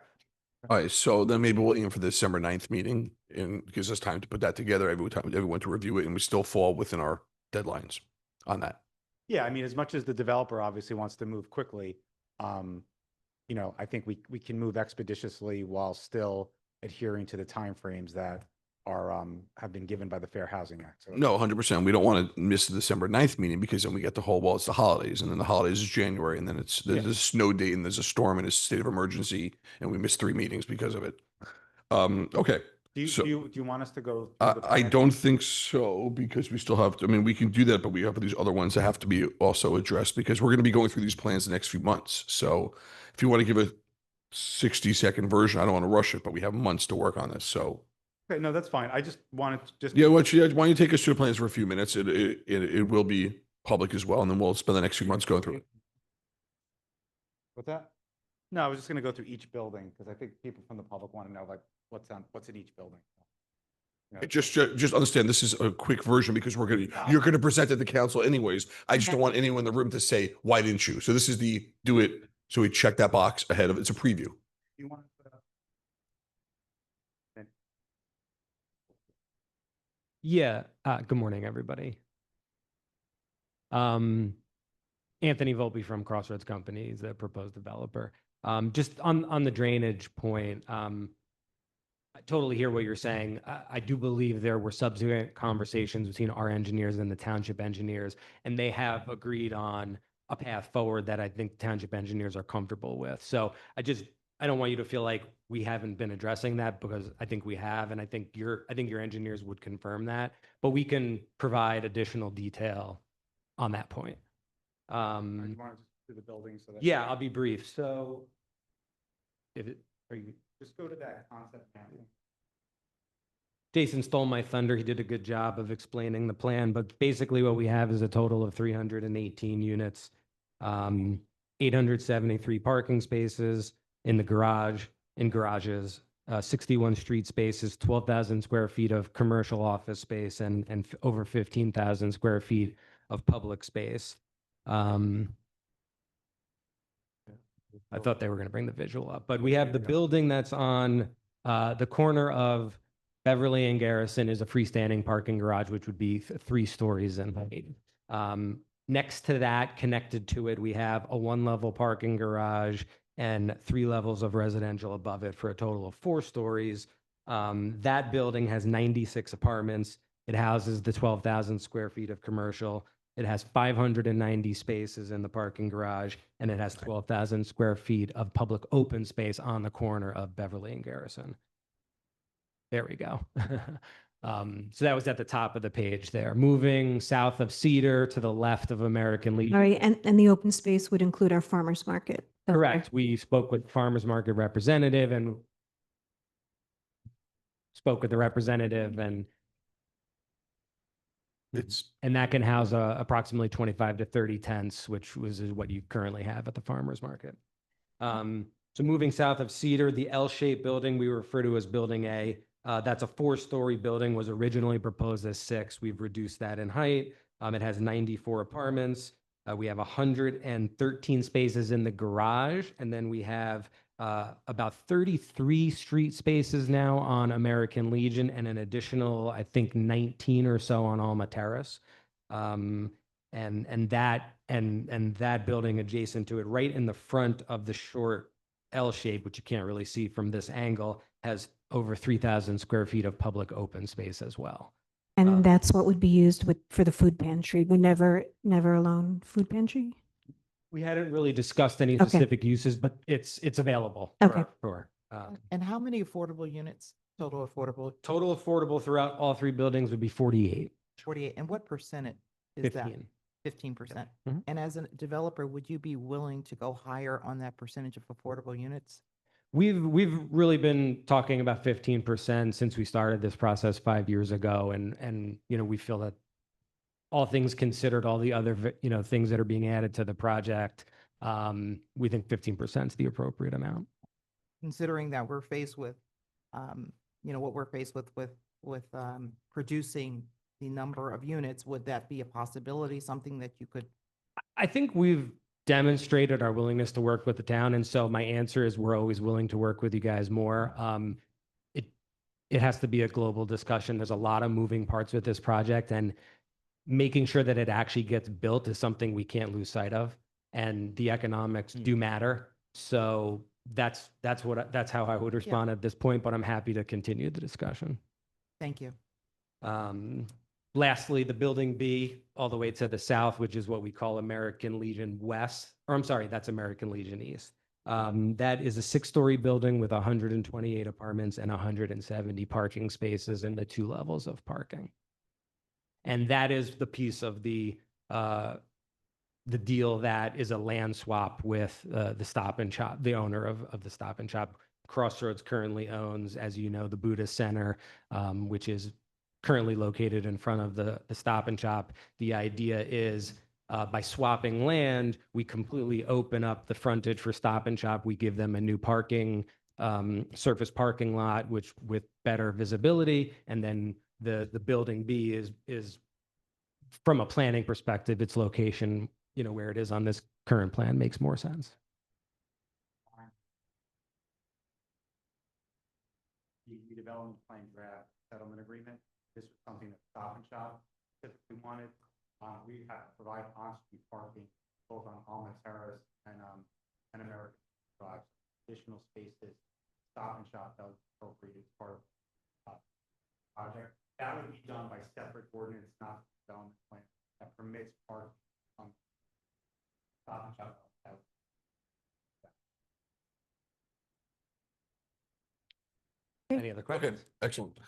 All right, so then maybe we'll aim for the December 9th meeting and gives us time to put that together, everyone to review it, and we still fall within our deadlines on that. Yeah, I mean, as much as the developer obviously wants to move quickly, I think we can move expeditiously while still adhering to the timeframes that are have been given by the Fair Housing Act. So No, 100%. We don't want to miss the December 9th meeting because then we get the whole, well, it's the holidays, and then the holidays is January, and then there's a snow date, and there's a storm and a state of emergency, and we missed 3 meetings because of it. Okay. do So- you want us to go? through the I plan? don't think so, because we still have to, I mean, we can do that, but we have these other ones that have to be also addressed because we're going to be going through these plans the next few months. So if you want to give a 60-second version, I don't want to rush it, but we have months to work on this. So Okay, no, that's fine. I just wanted to just. Yeah, why don't you take us through the plans for a few minutes? It will be public as well, and then we'll spend the next few months going through it. What's that? No, I was just gonna go through each building because I think people from the public want to know like what's in each building. You know, Just understand, this is a quick version because you're gonna present it to council anyways. I just Okay. don't want anyone in the room to say, why didn't you? So this is the do it, so we check that box ahead of, it's a preview. You want to put up? Yeah, good morning, everybody. Anthony Volpe from Crossroads Companies, the proposed developer. Just on the drainage point, I totally hear what you're saying. I do believe there were subsequent conversations between our engineers and the township engineers, and they have agreed on a path forward that I think township engineers are comfortable with. So I don't want you to feel like we haven't been addressing that, because I think we have, and I think your engineers would confirm that, but we can provide additional detail on that point. You want to just do the building so that. Yeah, I'll be brief. So Just go to that concept map. Jason stole my thunder. He did a good job of explaining the plan, but basically what we have is a total of 318 units, 873 parking spaces in the garage, in garages, 61 street spaces, 12,000 square feet of commercial office space, and over 15,000 square feet of public space. I thought they were going to bring the visual up, but we have the building that's on the corner of Beverly and Garrison is a freestanding parking garage, which would be 3 stories in height. Next to that, connected to it, we have a 1-level parking garage and 3 levels of residential above it for a total of 4 stories. That building has 96 apartments. It houses the 12,000 square feet of commercial. It has 590 spaces in the parking garage, and it has 12,000 square feet of public open space on the corner of Beverly and Garrison. There we go. So that was at the top of the page there. Moving south of Cedar to the left of American Legion. All right, and the open space would include our farmer's market. Okay. Correct. We spoke with farmers market representative and spoke with the representative, and that can house approximately 25 to 30 tents, which is what you currently have at the farmers market. So moving south of Cedar, the L-shaped building we refer to as Building A, that's a 4-story building, was originally proposed as 6. We've reduced that in height. It has 94 apartments. We have 113 spaces in the garage, and then we have about 33 street spaces now on American Legion, and an additional, I think, 19 or so on Alma Terrace. And that building adjacent to it, right in the front of the short L shape, which you can't really see from this angle, has over 3,000 square feet of public open space as well. And that's what would be used for the food pantry, the never alone food pantry? We hadn't really discussed any Okay. specific uses, but it's available. Okay. And how many affordable units, total affordable? Total affordable throughout all 3 buildings would be 48. 48, and what percentage is that? 15. 15%. Mhm. And as a developer, would you be willing to go higher on that percentage of affordable units? We've really been talking about 15% since we started this process 5 years ago, and we feel that all things considered, all the other things that are being added to the project, we think 15% is the appropriate amount. Considering that we're faced with, what we're faced with producing the number of units, would that be a possibility, something that you could? I think we've demonstrated our willingness to work with the town, and so my answer is we're always willing to work with you guys more. It has to be a global discussion. There's a lot of moving parts with this project, and making sure that it actually gets built is something we can't lose sight of, and the economics do matter. So that's how I would respond at this point, but I'm happy to continue the discussion. Thank you. Lastly, the Building B, all the way to the south, which is what we call American Legion West, or I'm sorry, that's American Legion East. That is a 6-story building with 128 apartments and 170 parking spaces in the 2 levels of parking. And that is the piece of the deal that is a land swap with the Stop and Shop, the owner of the Stop and Shop. Crossroads currently owns, as you know, the Buddha Center, which is currently located in front of the Stop and Shop. The idea is by swapping land, we completely open up the frontage for Stop and Shop. We give them a new parking, surface parking lot, which with better visibility. And then the building B is from a planning perspective, its location, where it is on this current plan makes more sense. The redevelopment plan draft settlement agreement. This was something that Stop and Shop typically wanted. We have to provide on-street parking both on Alma Terrace and American Drive. Additional spaces, Stop and Shop that was appropriated as part of the project. That would be done by separate ordinance, not development plan that permits parking on Stop and Shop. Any other Okay, questions? excellent.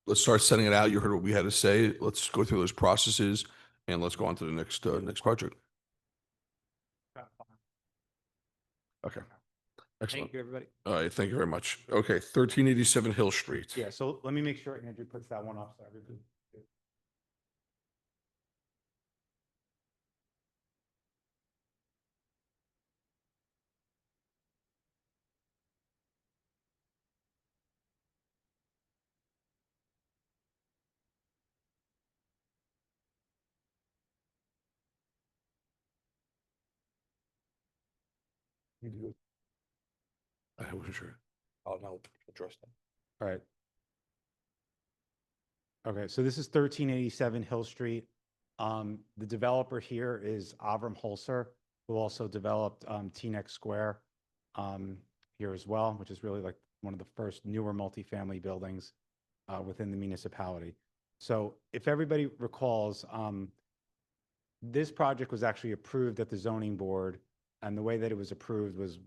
Let's start setting it out. You heard what we had to say. Let's go through those processes and let's go on to the next project. Okay. Excellent. Thank you, everybody. All right, thank you very much. Okay, 1387 Hill Street. Yeah, so let me make sure Andrew puts that one up so everybody. I wasn't sure. I'll now address that. All right. Okay, so this is 1387 Hill Street. The developer here is Avram Holzer, who also developed Teaneck Square here as well, which is really like one of the first newer multifamily buildings within the municipality. So if everybody recalls, this project was actually approved at the zoning board, and the way that it was approved was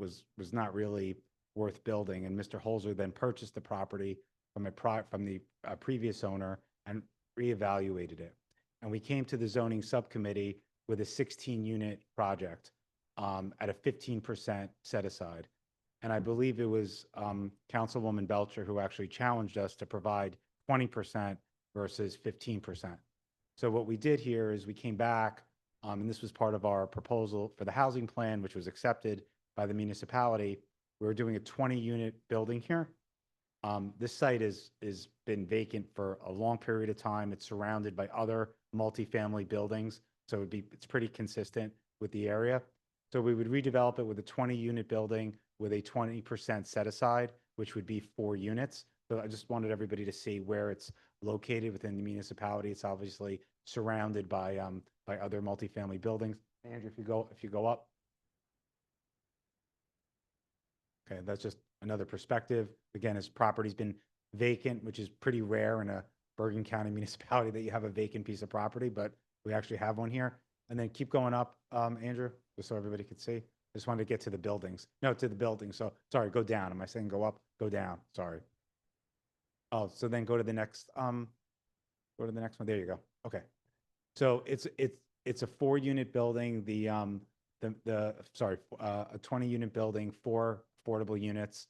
not really worth building. And Mr. Holzer then purchased the property from the previous owner and reevaluated it. And we came to the zoning subcommittee with a 16-unit project at a 15% set aside. And I believe it was Councilwoman Belcher who actually challenged us to provide 20% versus 15%. So what we did here is we came back, and this was part of our proposal for the housing plan, which was accepted by the municipality. We were doing a 20-unit building here. This site has been vacant for a long period of time. It's surrounded by other multifamily buildings, so it's pretty consistent with the area. So we would redevelop it with a 20-unit building with a 20% set aside, which would be 4 units. So I just wanted everybody to see where it's located within the municipality. It's obviously surrounded by other multifamily buildings. Andrew, if you go up. Okay, that's just another perspective. Again, his property's been vacant, which is pretty rare in a Bergen County municipality that you have a vacant piece of property, but we actually have one here. And then keep going up, Andrew, just so everybody could see. Just wanted to get to the buildings. No, to the buildings. So sorry, go down. Am I saying go up? Go down. Sorry. Oh, so then go to the next one. There you go. Okay. So it's a 4-unit building. A 20-unit building, 4 affordable units.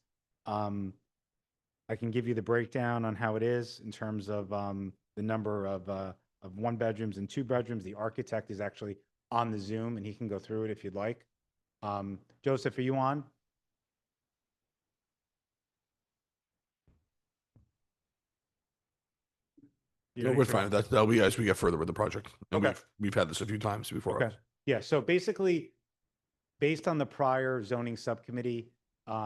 I can give you the breakdown on how it is in terms of the number of 1 bedrooms and 2 bedrooms. The architect is actually on the Zoom and he can go through it if you'd like. Joseph, are you on? No, we're fine. That'll be as we get further with the project. And Okay. we've had this a few times before. Okay. Yeah, so basically, based on the prior zoning subcommittee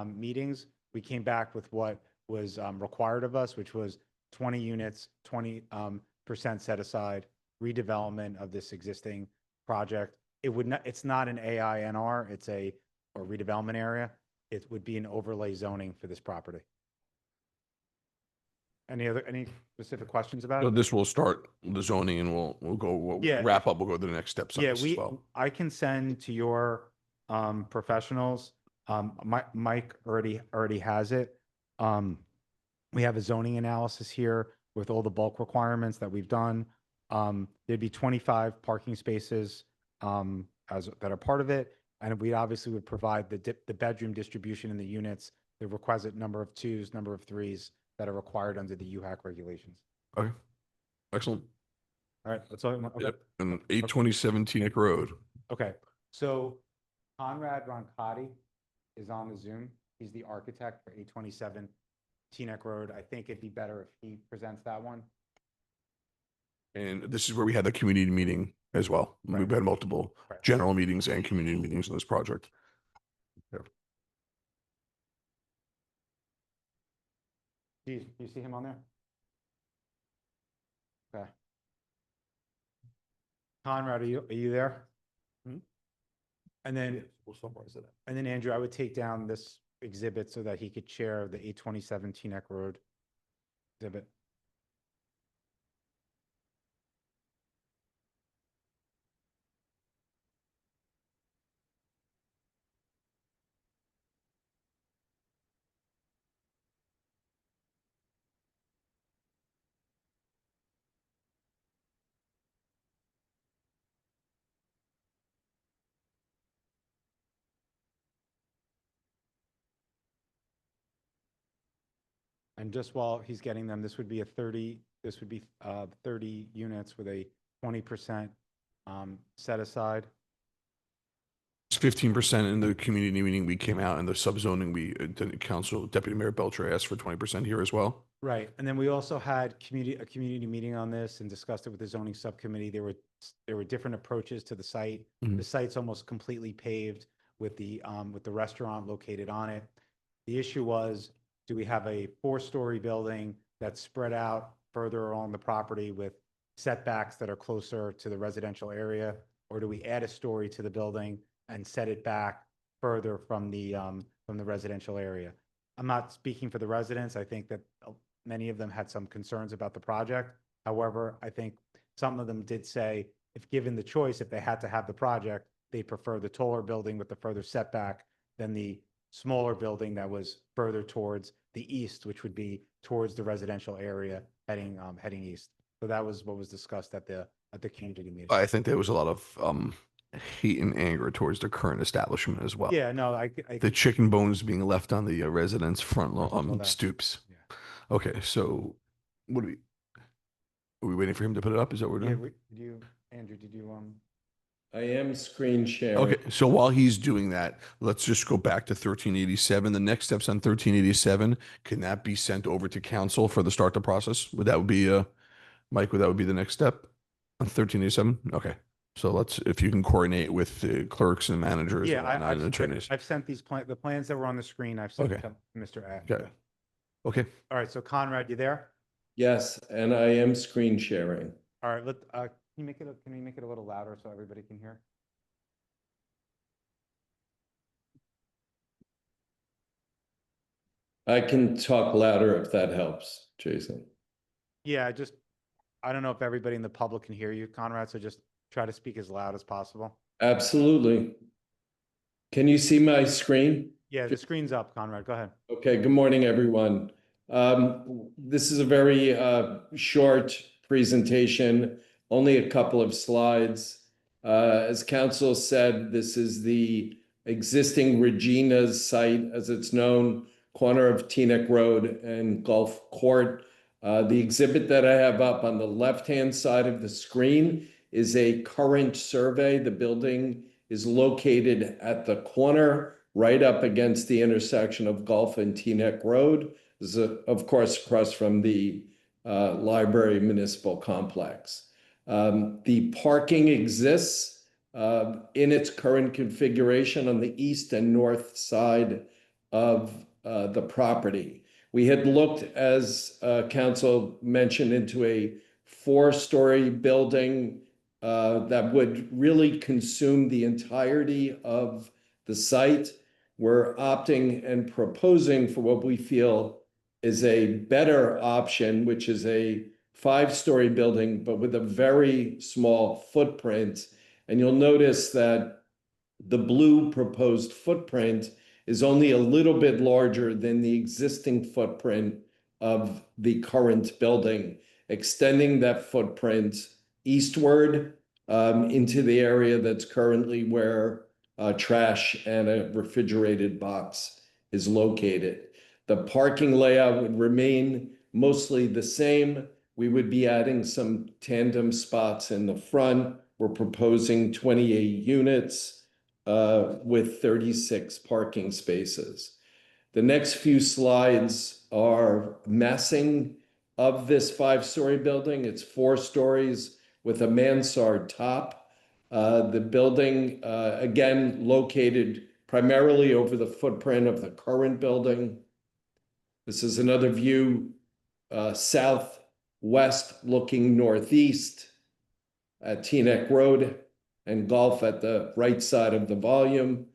meetings, we came back with what was required of us, which was 20 units, 20% set aside, redevelopment of this existing project. It's not an AINR, it's a redevelopment area. It would be an overlay zoning for this property. Any specific questions about So it? this will start the zoning and we'll wrap up. We'll go to the next steps on Yeah, this as well. I can send to your professionals. Mike already has it. We have a zoning analysis here with all the bulk requirements that we've done. There'd be 25 parking spaces that are part of it, and we obviously would provide the bedroom distribution in the units the requisite number of twos, number of threes that are required under the UHAC regulations. Okay, excellent. All right, that's all. Okay. Yep. And 827 Teaneck Road. Okay, so Conrad Roncati is on the Zoom. He's the architect for 827 Teaneck Road. I think it'd be better if he presents that one. And this is where we had the community meeting as well. Right. We've had multiple Right. general meetings and community meetings on this project. Do you see him on there? Okay. Conrad, are you there? Hmm? And then, We'll summarize it. and then Andrew, I would take down this exhibit so that he could share the 827 Teaneck Road exhibit. And just while he's getting them, this would be 30 units with a 20% set aside. It's 15% in the community meeting. We came out in the subzoning. The council, Deputy Mayor Belcher asked for 20% here as well. Right, and then we also had a community meeting on this and discussed it with the zoning subcommittee. There were different approaches to the site. Mhm. The site's almost completely paved with the restaurant located on it. The issue was, do we have a 4-story building that's spread out further along the property with setbacks that are closer to the residential area? Or do we add a story to the building and set it back further from the residential area? I'm not speaking for the residents. I think that many of them had some concerns about the project. However, I think some of them did say, if given the choice, if they had to have the project, they prefer the taller building with the further setback than the smaller building that was further towards the east, which would be towards the residential area heading east. So that was what was discussed at the community meeting. I think there was a lot of hate and anger towards the current establishment as well. Yeah, no, The chicken bones being left on the residents' front that. stoops. Yeah. Okay, so what are we waiting for him to put it up? Is that what we're Yeah, doing? Andrew, did you I am screen sharing. Okay, so while he's doing that, let's just go back to 1387. The next steps on 1387, can that be sent over to council for the start the process? Would that be Mike, would that be the next step on 1387? Okay. So if you can coordinate with the clerks and managers Yeah, and whatnot and attorneys. I've sent the plans that were on the screen. I've sent Okay. to Mr. Ash. Okay. Okay. All right, so Conrad, you there? Yes, and I am screen sharing. All right, can you make it a little louder so everybody can hear? I can talk louder if that helps, Jason. Yeah, I don't know if everybody in the public can hear you, Conrad, so just try to speak as loud as possible. Absolutely. Can you see my screen? Yeah, the screen's up, Conrad, go ahead. Okay, good morning, everyone. This is a very short presentation, only a couple of slides. As council said, this is the existing Regina's site, as it's known, corner of Teaneck Road and Gulf Court. The exhibit that I have up on the left-hand side of the screen is a current survey. The building is located at the corner, right up against the intersection of Gulf and Teaneck Road. This is, of course, across from the Library Municipal Complex. The parking exists in its current configuration on the east and north side of the property. We had looked, as council mentioned, into a 4-story building that would really consume the entirety of the site. We're opting and proposing for what we feel is a better option, which is a 5-story building, but with a very small footprint. And you'll notice that the blue proposed footprint is only a little bit larger than the existing footprint of the current building, extending that footprint eastward into the area that's currently where trash and a refrigerated box is located. The parking layout would remain mostly the same. We would be adding some tandem spots in the front. We're proposing 28 units with 36 parking spaces. The next few slides are massing of this 5-story building. It's 4 stories with a mansard top. The building, again, located primarily over the footprint of the current building. This is another view, southwest looking northeast at Teaneck Road and Golf at the right side of the volume.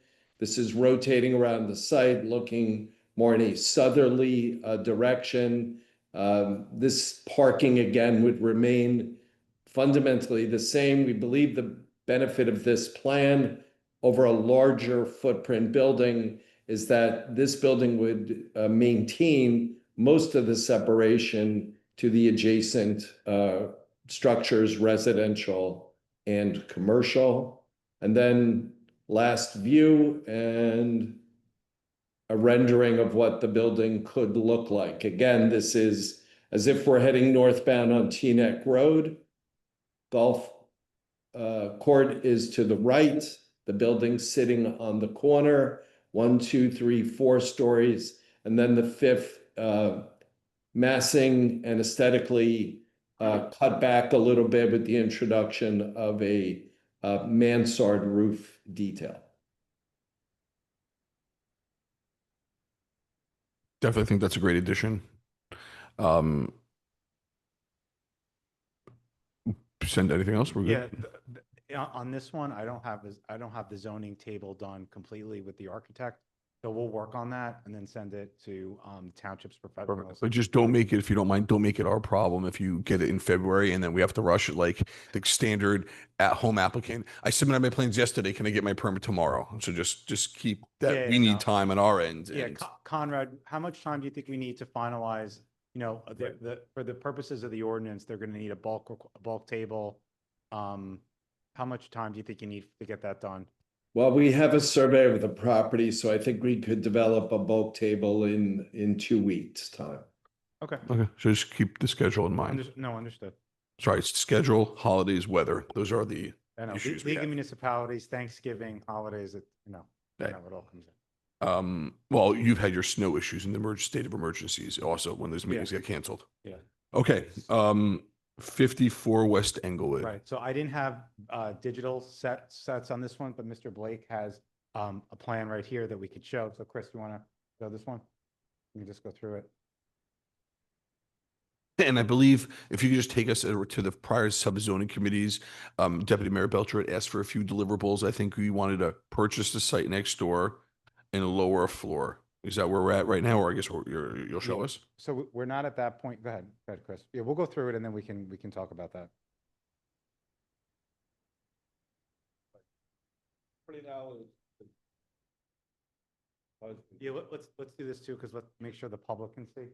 This is rotating around the site, looking more in a southerly direction. This parking again would remain fundamentally the same. We believe the benefit of this plan over a larger footprint building is that this building would maintain most of the separation to the adjacent structures, residential and commercial. And then last view and a rendering of what the building could look like. Again, this is as if we're heading northbound on Teaneck Road. Golf court is to the right. The building sitting on the corner, 1, 2, 3, 4 stories. And then the 5th massing and aesthetically cut back a little bit with the introduction of a mansard roof detail. Definitely think that's a great addition. Send anything else? We're Yeah, good. on this one, I don't have the zoning table done completely with the architect. So we'll work on that and then send it to township's professionals. But just don't make it, if you don't mind, don't make it our problem if you get it in February and then we have to rush it like the standard at-home applicant. I submitted my plans yesterday. Can I get my permit tomorrow? So just keep that. Yeah, We need no. time on our end. Yeah, and- Conrad, how much time do you think we need to finalize? You know, for the purposes of the ordinance, they're going to need a bulk table. How much time do you think you need to get that done? Well, we have a survey of the property, so I think we could develop a bulk table in 2 weeks' time. Okay. Okay, so just keep the schedule in mind. Understood. Sorry, it's schedule, holidays, weather. Those are the I know, issues we league of have. municipalities, Thanksgiving, holidays, Right. it all comes in. Well, you've had your snow issues in the state of emergencies also when those meetings get canceled. Yeah. Okay, 54 West Englewood. Right, so I didn't have digital sets on this one, but Mr. Blake has a plan right here that we could show. So Chris, you want to show this one? You can just go through it. And I believe if you could just take us to the prior sub-zoning committees, Deputy Mayor Belcher had asked for a few deliverables. I think we wanted to purchase the site next door and lower a floor. Is that where we're at right now? Or I guess you'll show Yeah. us? So we're not at that point. Go ahead, Chris. Yeah, we'll go through it and then we can talk about that. Yeah, let's do this too, because let's make sure the public can see.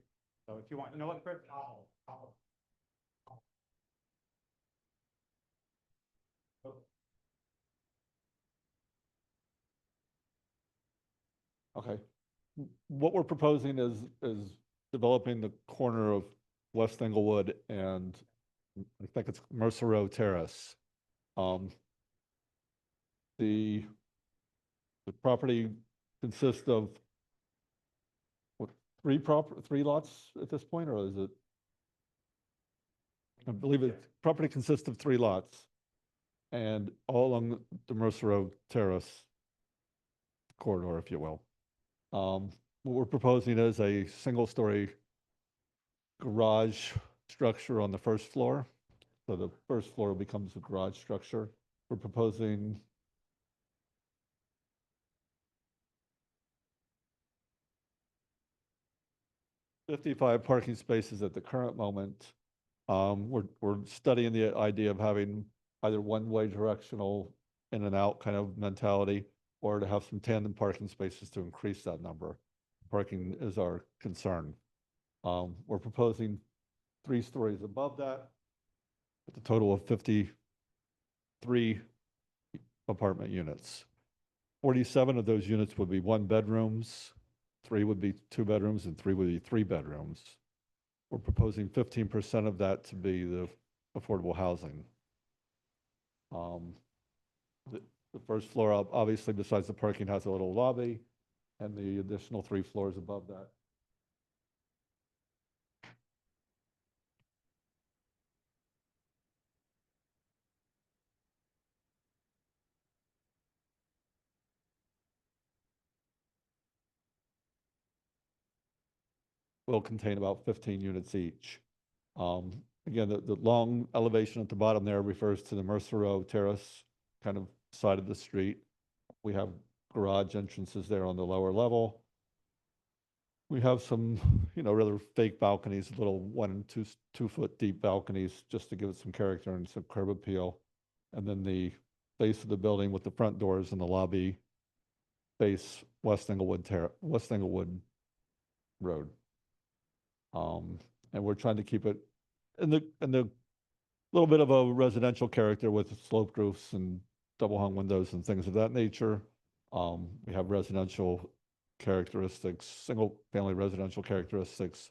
So if you want, you know what, Chris? Okay. What we're proposing is developing the corner of West Englewood and I think it's Mercer Row Terrace. The property consists of what, three lots at this point, or is it? I believe it, property consists of 3 lots and all along the Mercer Row Terrace corridor, if you will. What we're proposing is a single-story garage structure on the first floor. So the first floor becomes a garage structure. We're proposing 55 parking spaces at the current moment. We're studying the idea of having either one-way directional in and out kind of mentality, or to have some tandem parking spaces to increase that number. Parking is our concern. We're proposing 3 stories above that, with a total of 53 apartment units. 47 of those units would be 1 bedrooms, 3 would be 2 bedrooms and 3 would be 3 bedrooms. We're proposing 15% of that to be the affordable housing. The first floor, obviously, besides the parking, has a little lobby, and the additional 3 floors above that. Will contain about 15 units each. Again, the long elevation at the bottom there refers to the Mercer Row Terrace kind of side of the street. We have garage entrances there on the lower level. We have some, rather fake balconies, little 1 and 2 foot deep balconies, just to give it some character and some curb appeal. And then the base of the building with the front doors and the lobby face West Englewood Road. And we're trying to keep it in the little bit of a residential character with sloped roofs and double hung windows and things of that nature. We have residential characteristics, single family residential characteristics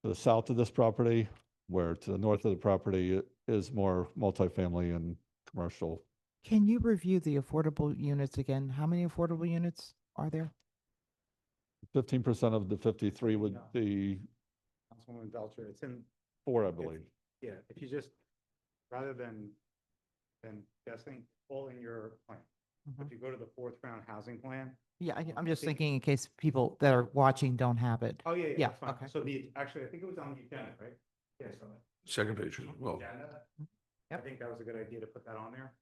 to the south of this property, where to the north of the property is more multifamily and commercial. Can you review the affordable units again? How many affordable units are there? 15% of the 53 would be Councilwoman Belcher, it's in, 4, I believe. yeah, if you just, rather than guessing, all in your plan. If you go to the 4th round housing plan. Yeah, I'm just thinking in case people that are watching don't have it. Oh, yeah, Yeah, that's fine. okay. So actually, I think it was on the agenda, right? Yeah, so. Second page. Well, Agenda. I Yep. think that was a good idea to put that on there.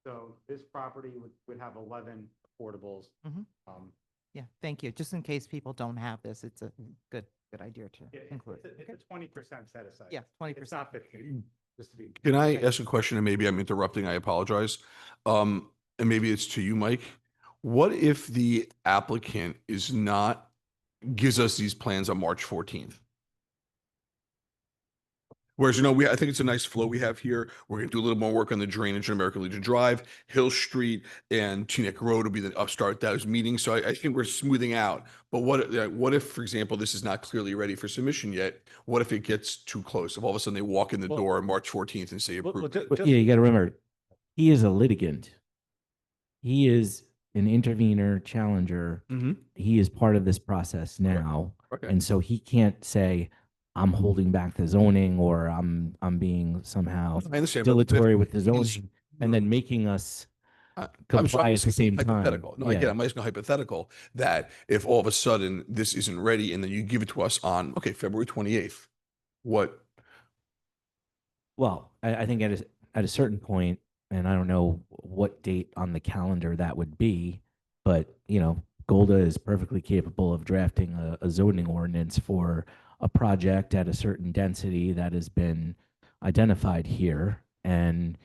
So this property would have 11 affordables. Mhm. Um, Yeah, thank you. Just in case people don't have this, it's a good idea to yeah, include. it's a 20% set aside. Yeah, 20%. It's not 50, just to be. can I ask a question, and maybe I'm interrupting, I apologize. And maybe it's to you, Mike. What if the applicant gives us these plans on March 14th? Whereas, I think it's a nice flow we have here. We're gonna do a little more work on the drainage on American Legion Drive, Hill Street, and Teaneck Road will be the upstart those meetings. So I think we're smoothing out. But what if, for example, this is not clearly ready for submission yet? What if it gets too close? If all of a sudden they walk in the Well- door on March 14th and say Well, approved? But yeah, you got to remember, he is a litigant. He is an intervener, challenger. Mhm. He is part of this process now. Okay. And so he can't say, I'm holding back the zoning, or I'm being somehow I understand. but dilatory with the he's- zoning, and then making us I'm comply at the same time. hypothetical. No, I get it. Yeah. I'm asking a hypothetical that if all of a sudden this isn't ready and then you give it to us on, February 28th, what? Well, I think at a certain point, and I don't know what date on the calendar that would be, but Golda is perfectly capable of drafting a zoning ordinance for a project at a certain density that has been identified here, and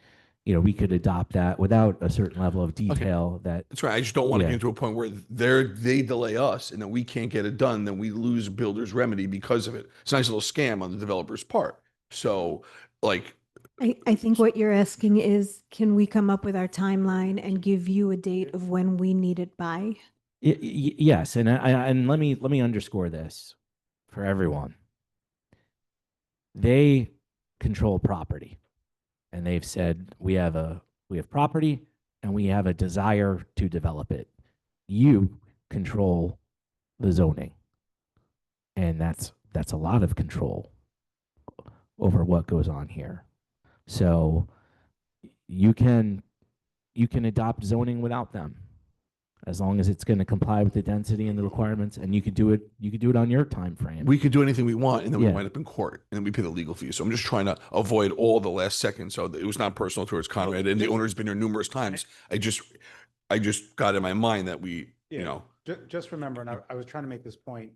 we could adopt that without a certain level of detail. That's right. I just don't want to Yeah. get into a point where they delay us and then we can't get it done. Then we lose builder's remedy because of it. It's a nice little scam on the developer's part. So I think what you're asking is, can we come up with our timeline and give you a date of when we need it by? Yes, and and let me underscore this for everyone. They control property, and they've said we have property and we have a desire to develop it. You control the zoning, and that's a lot of control over what goes on here. So you can adopt zoning without them, as long as it's going to comply with the density and the requirements, and you could do it on your time frame. we could do anything we want and then we Yeah. wind up in court and then we pay the legal fees. So I'm just trying to avoid all the last second. So it was not personal towards Conrad, and the owner's been here numerous times. I just got in my mind that Just remember, and I was trying to make this point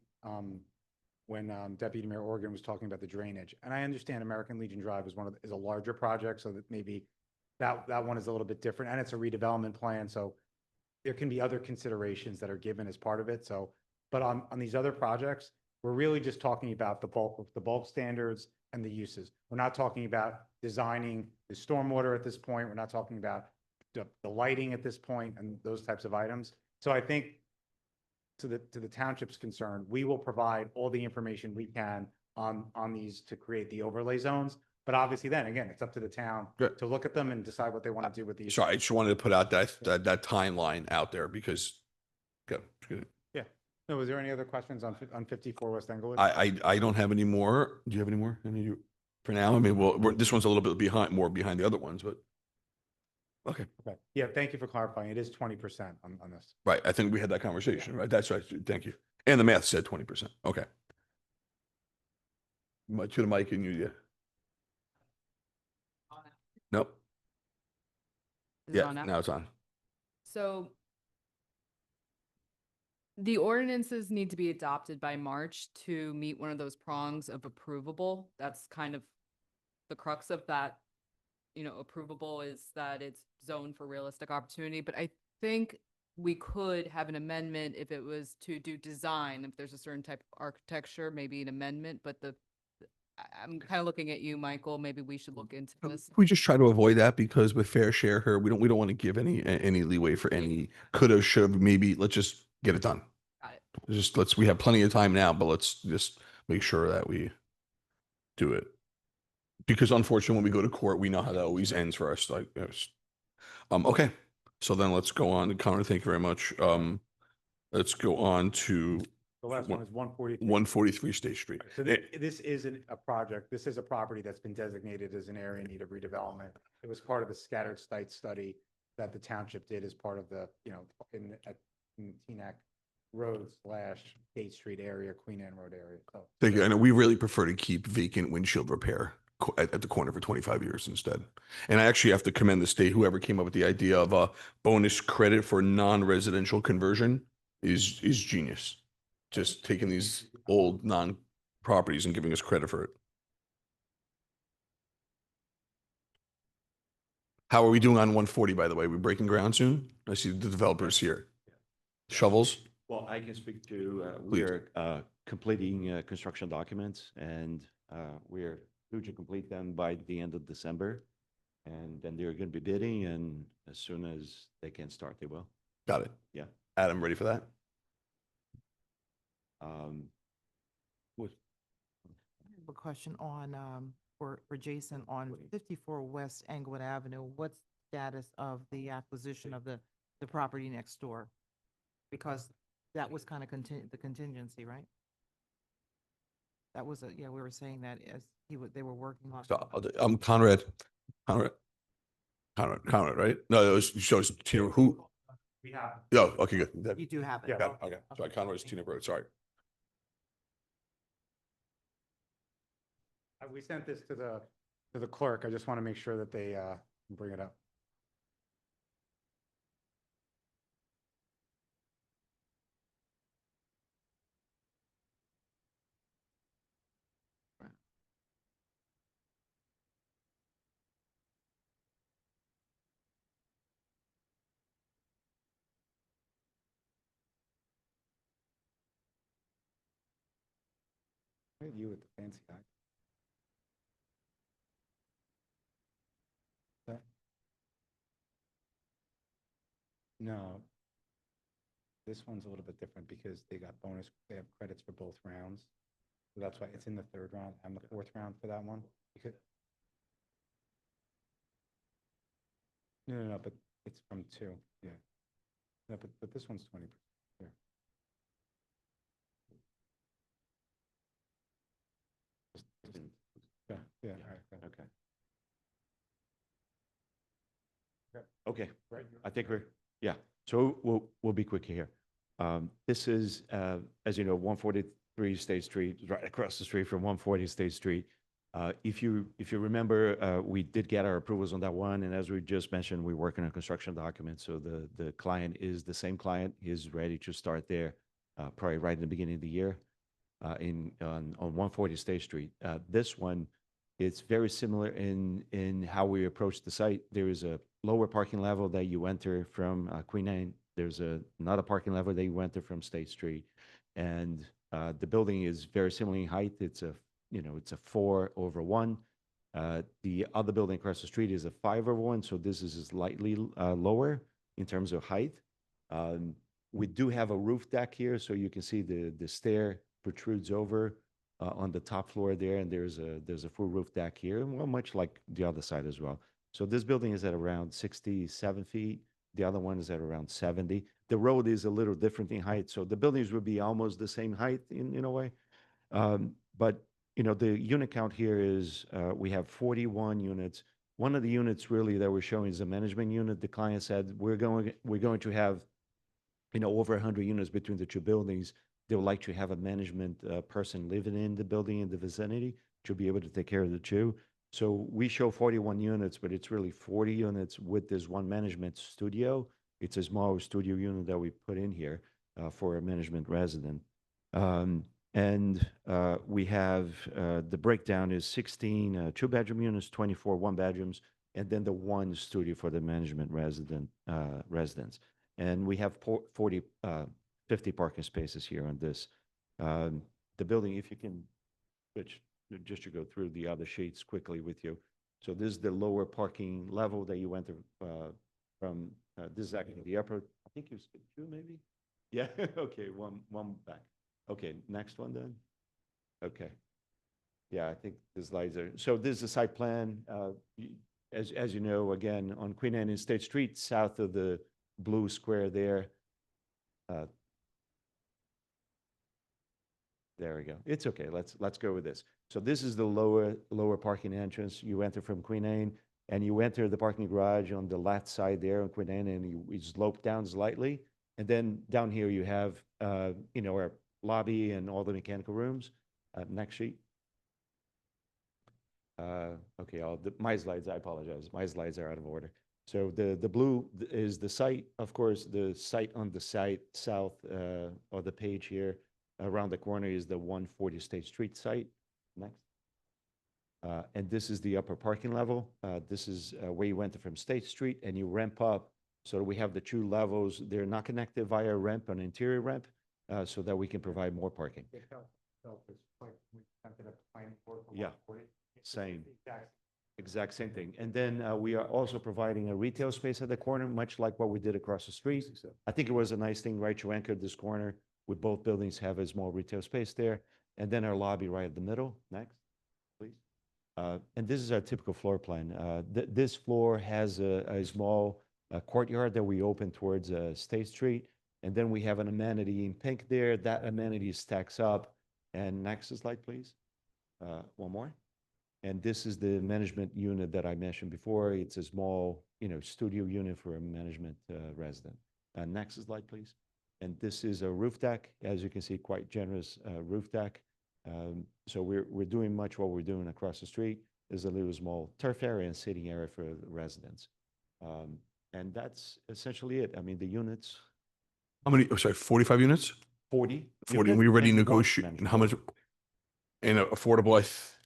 when Deputy Mayor Organ was talking about the drainage. And I understand American Legion Drive is a larger project, so that maybe that one is a little bit different, and it's a redevelopment plan. So there can be other considerations that are given as part of it. So, but on these other projects, we're really just talking about the bulk standards and the uses. We're not talking about designing the stormwater at this point. We're not talking about the lighting at this point and those types of items. So I think to the township's concern, we will provide all the information we can on these to create the overlay zones. But obviously then, again, it's up to the town Good. to look at them and decide what they want to do with these. Sorry, I just wanted to put out that timeline out there because, good. Yeah. No, was there any other questions on 54 West Englewood? I don't have any more. Do you have any more? For now, I mean, well, this one's a little bit more behind the other ones, but okay. Okay. Yeah, thank you for clarifying. It is 20% on this. Right. I think we had that conversation, right? That's right. Thank you. And the math said 20%. Okay. To the mic and you, yeah. Nope. Is it Yeah, on now? now it's on. So the ordinances need to be adopted by March to meet one of those prongs of approvable. That's kind of the crux of that, approvable is that it's zoned for realistic opportunity. But I think we could have an amendment if it was to do design, if there's a certain type of architecture, maybe an amendment, but I'm kind of looking at you, Michael. Maybe we should look into this. We just try to avoid that because with fair share here, we don't want to give any leeway for any coulda, should, maybe. Let's just get it done. Got it. We have plenty of time now, but let's just make sure that we do it. Because unfortunately, when we go to court, we know how that always ends for us. Like, okay. So then let's go on to Connor. Thank you very much. Let's go on to The last one is 143. 143 State Street. So this isn't a project. This is a property that's been designated as an area in need of redevelopment. It was part of the scattered site study that the township did as part of the, in Teaneck Road / State Street area, Queen Anne Road area. So Thank you. And we really prefer to keep vacant windshield repair at the corner for 25 years instead. And I actually have to commend the state, whoever came up with the idea of a bonus credit for non-residential conversion is genius. Just taking these old properties and giving us credit for it. How are we doing on 140, by the way? We're breaking ground soon? I see the developers here. Shovels? Well, I can speak to, Please. we're completing construction documents and we're due to complete them by the end of December. And then they're going to be bidding, and as soon as they can start, they will. Got it. Yeah. Adam, ready for that? With I have a question on, for Jason, on 54 West Englewood Avenue. What's the status of the acquisition of the property next door? Because that was kind of the contingency, right? That was yeah, we were saying that as they were working on. So, Conrad, right? No, it was Tina, who? we have. Oh, okay, good. You do have it. Yeah. Got it. Okay, sorry, Conrad's Tina Road, sorry. We sent this to the clerk. I just want to make sure that they bring it up. Look at you with the fancy eye. No. This one's a little bit different because they have credits for both rounds. So that's why it's in the third round and the fourth round for that one. No, but it's from 2, yeah. No, but this one's 20%. Yeah. Yeah, all right. okay. Okay. Okay, Right. I think yeah, so we'll be quick here. This is, as you know, 143 State Street, right across the street from 140 State Street. If you remember, we did get our approvals on that one, and as we just mentioned, we're working on construction documents. So the client is the same client. He's ready to start there, probably right in the beginning of the year, on 140 State Street. This one, it's very similar in how we approach the site. There is a lower parking level that you enter from Queen Anne. There's another parking level that you enter from State Street, and the building is very similar in height. It's a 4/1. The other building across the street is a 5/1, so this is slightly lower in terms of height. We do have a roof deck here, so you can see the stair protrudes over on the top floor there, and there's a full roof deck here, well, much like the other side as well. So this building is at around 67 feet. The other one is at around 70. The road is a little different in height, so the buildings would be almost the same height in a way. But the unit count here is we have 41 units. One of the units really that we're showing is a management unit. The client said we're going to have over 100 units between the two buildings. They would like to have a management person living in the building in the vicinity to be able to take care of the two. So we show 41 units, but it's really 40 units with this one management studio. It's a small studio unit that we put in here for a management resident. And we have the breakdown is 16 two-bedroom units, 24 one-bedrooms, and then the one studio for the management residents. And we have 50 parking spaces here on this. The building, if you can, which just to go through the other sheets quickly with you. So this is the lower parking level that you went from, this is actually the upper, I think you skipped two maybe? Yeah, okay, one back. Okay, next one then. Okay. Yeah, I think the slides are, so this is the site plan. As you know, again, on Queen Anne and State Street, south of the blue square there. There we go. It's okay. Let's go with this. So this is the lower parking entrance. You enter from Queen Anne, and you enter the parking garage on the left side there on Queen Anne, and you slope down slightly. And then down here you have our lobby and all the mechanical rooms. Next sheet. Okay, my slides, I apologize. My slides are out of order. So the blue is the site, of course, the site on the south of the page here. Around the corner is the 140 State Street site. Next. And this is the upper parking level. This is where you enter from State Street and you ramp up. So we have the two levels. They're not connected via a ramp, an interior ramp, so that we can provide more parking. Yeah, same. Exact same thing. And then we are also providing a retail space at the corner, much like what we did across the street. I think it was a nice thing, right, to anchor this corner with both buildings have a small retail space there. And then our lobby right at the middle. Next, please. And this is our typical floor plan. This floor has a small courtyard that we open towards State Street. And then we have an amenity in pink there. That amenity stacks up. And next slide, please. One more. And this is the management unit that I mentioned before. It's a small, studio unit for a management resident. Next slide, please. And this is a roof deck, as you can see, quite generous roof deck. So we're doing much what we're doing across the street. There's a little small turf area and sitting area for the residents. And that's essentially it. I mean, the units. How many, oh, sorry, 45 units? 40. 40, and we already and one negotiate, and management. how much? And affordable,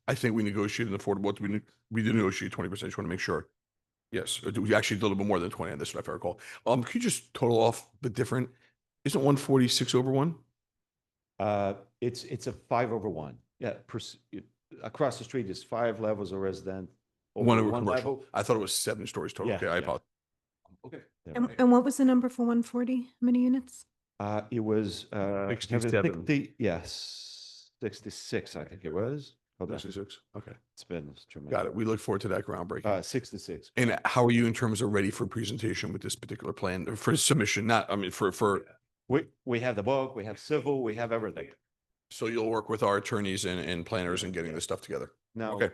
I think we negotiated affordable, we did negotiate 20%, just want to make sure. Yes, we actually did a little bit more than 20 on this, if I recall. Could you just total off the different, isn't 146 over one? It's a 5/1. Yeah, across the street is 5 levels of resident. One over over commercial. level. I thought it was 7 stories total. Yeah, Okay, I yeah. apologize. Okay. Yeah. And what was the number for 140? How many units? It was 67. 60, yes, 66, I think it was. Hold on. 66, okay. It's been tremendous. Got it. We look forward to that groundbreaking. 66. And how are you in terms of ready for presentation with this particular plan, for submission, not, I mean, for, We have the book, we have civil, we have everything. so you'll work with our attorneys and planners and getting this stuff together? Now, Okay.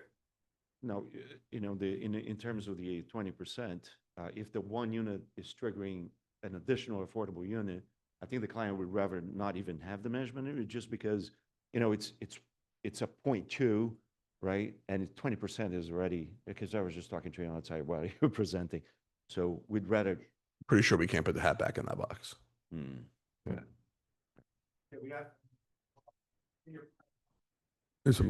now, in terms of the 20%, if the one unit is triggering an additional affordable unit, I think the client would rather not even have the management unit just because, it's a 0.2, right? And 20% is already, because I was just talking to you outside while you were presenting. So we'd rather. Pretty sure we can't put the hat back in that box. Yeah, we got. It's a-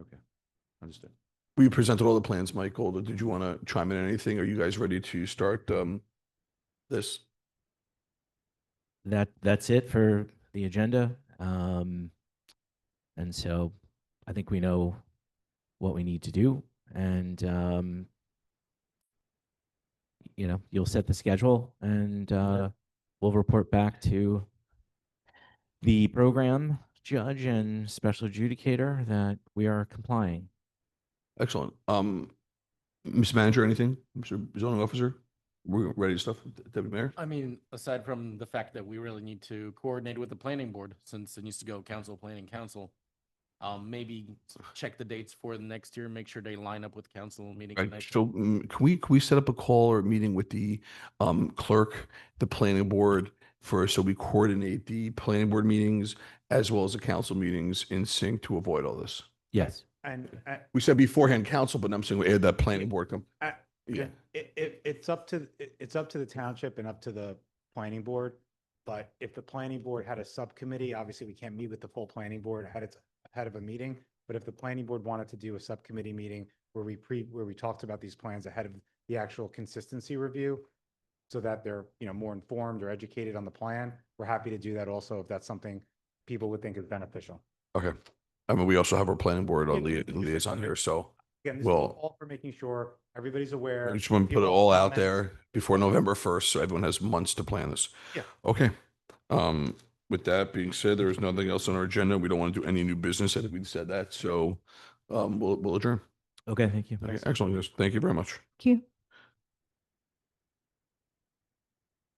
Okay, understood. We presented all the plans, Michael. Did you want to chime in on anything? Are you guys ready to start this? That's it for the agenda. And so I think we know what we need to do. And, you'll set the schedule and we'll report back to the program judge and special adjudicator that we are complying. Excellent. Mr. Manager, anything? Mr. Zoning Officer? We're ready to stuff, Deputy Mayor? I mean, aside from the fact that we really need to coordinate with the planning board, since it needs to go council, planning council. Maybe check the dates for the next year, make sure they line up with council meeting. Right, next so can we set up a call or a meeting with the clerk, the planning board so we coordinate the planning board meetings as well as the council meetings in sync to avoid all this? Yes. And We said beforehand council, but I'm saying we add that planning board. Yeah. it's up to the township and up to the planning board. But if the planning board had a subcommittee, obviously we can't meet with the full planning board ahead of a meeting. But if the planning board wanted to do a subcommittee meeting where we talked about these plans ahead of the actual consistency review, so that they're, more informed or educated on the plan, we're happy to do that also if that's something people would think is beneficial. Okay. I mean, we also have our planning board Yeah. liaison here, so Again, this is Well- all for making sure everybody's aware. I just want to put it people all out comment. there before November 1st, so everyone has months to plan this. Yeah. Okay. With that being said, there is nothing else on our agenda. We don't want to do any new business. I think we said that, so we'll adjourn. Okay, thank you. Okay, excellent. Thank you very much. Thank you.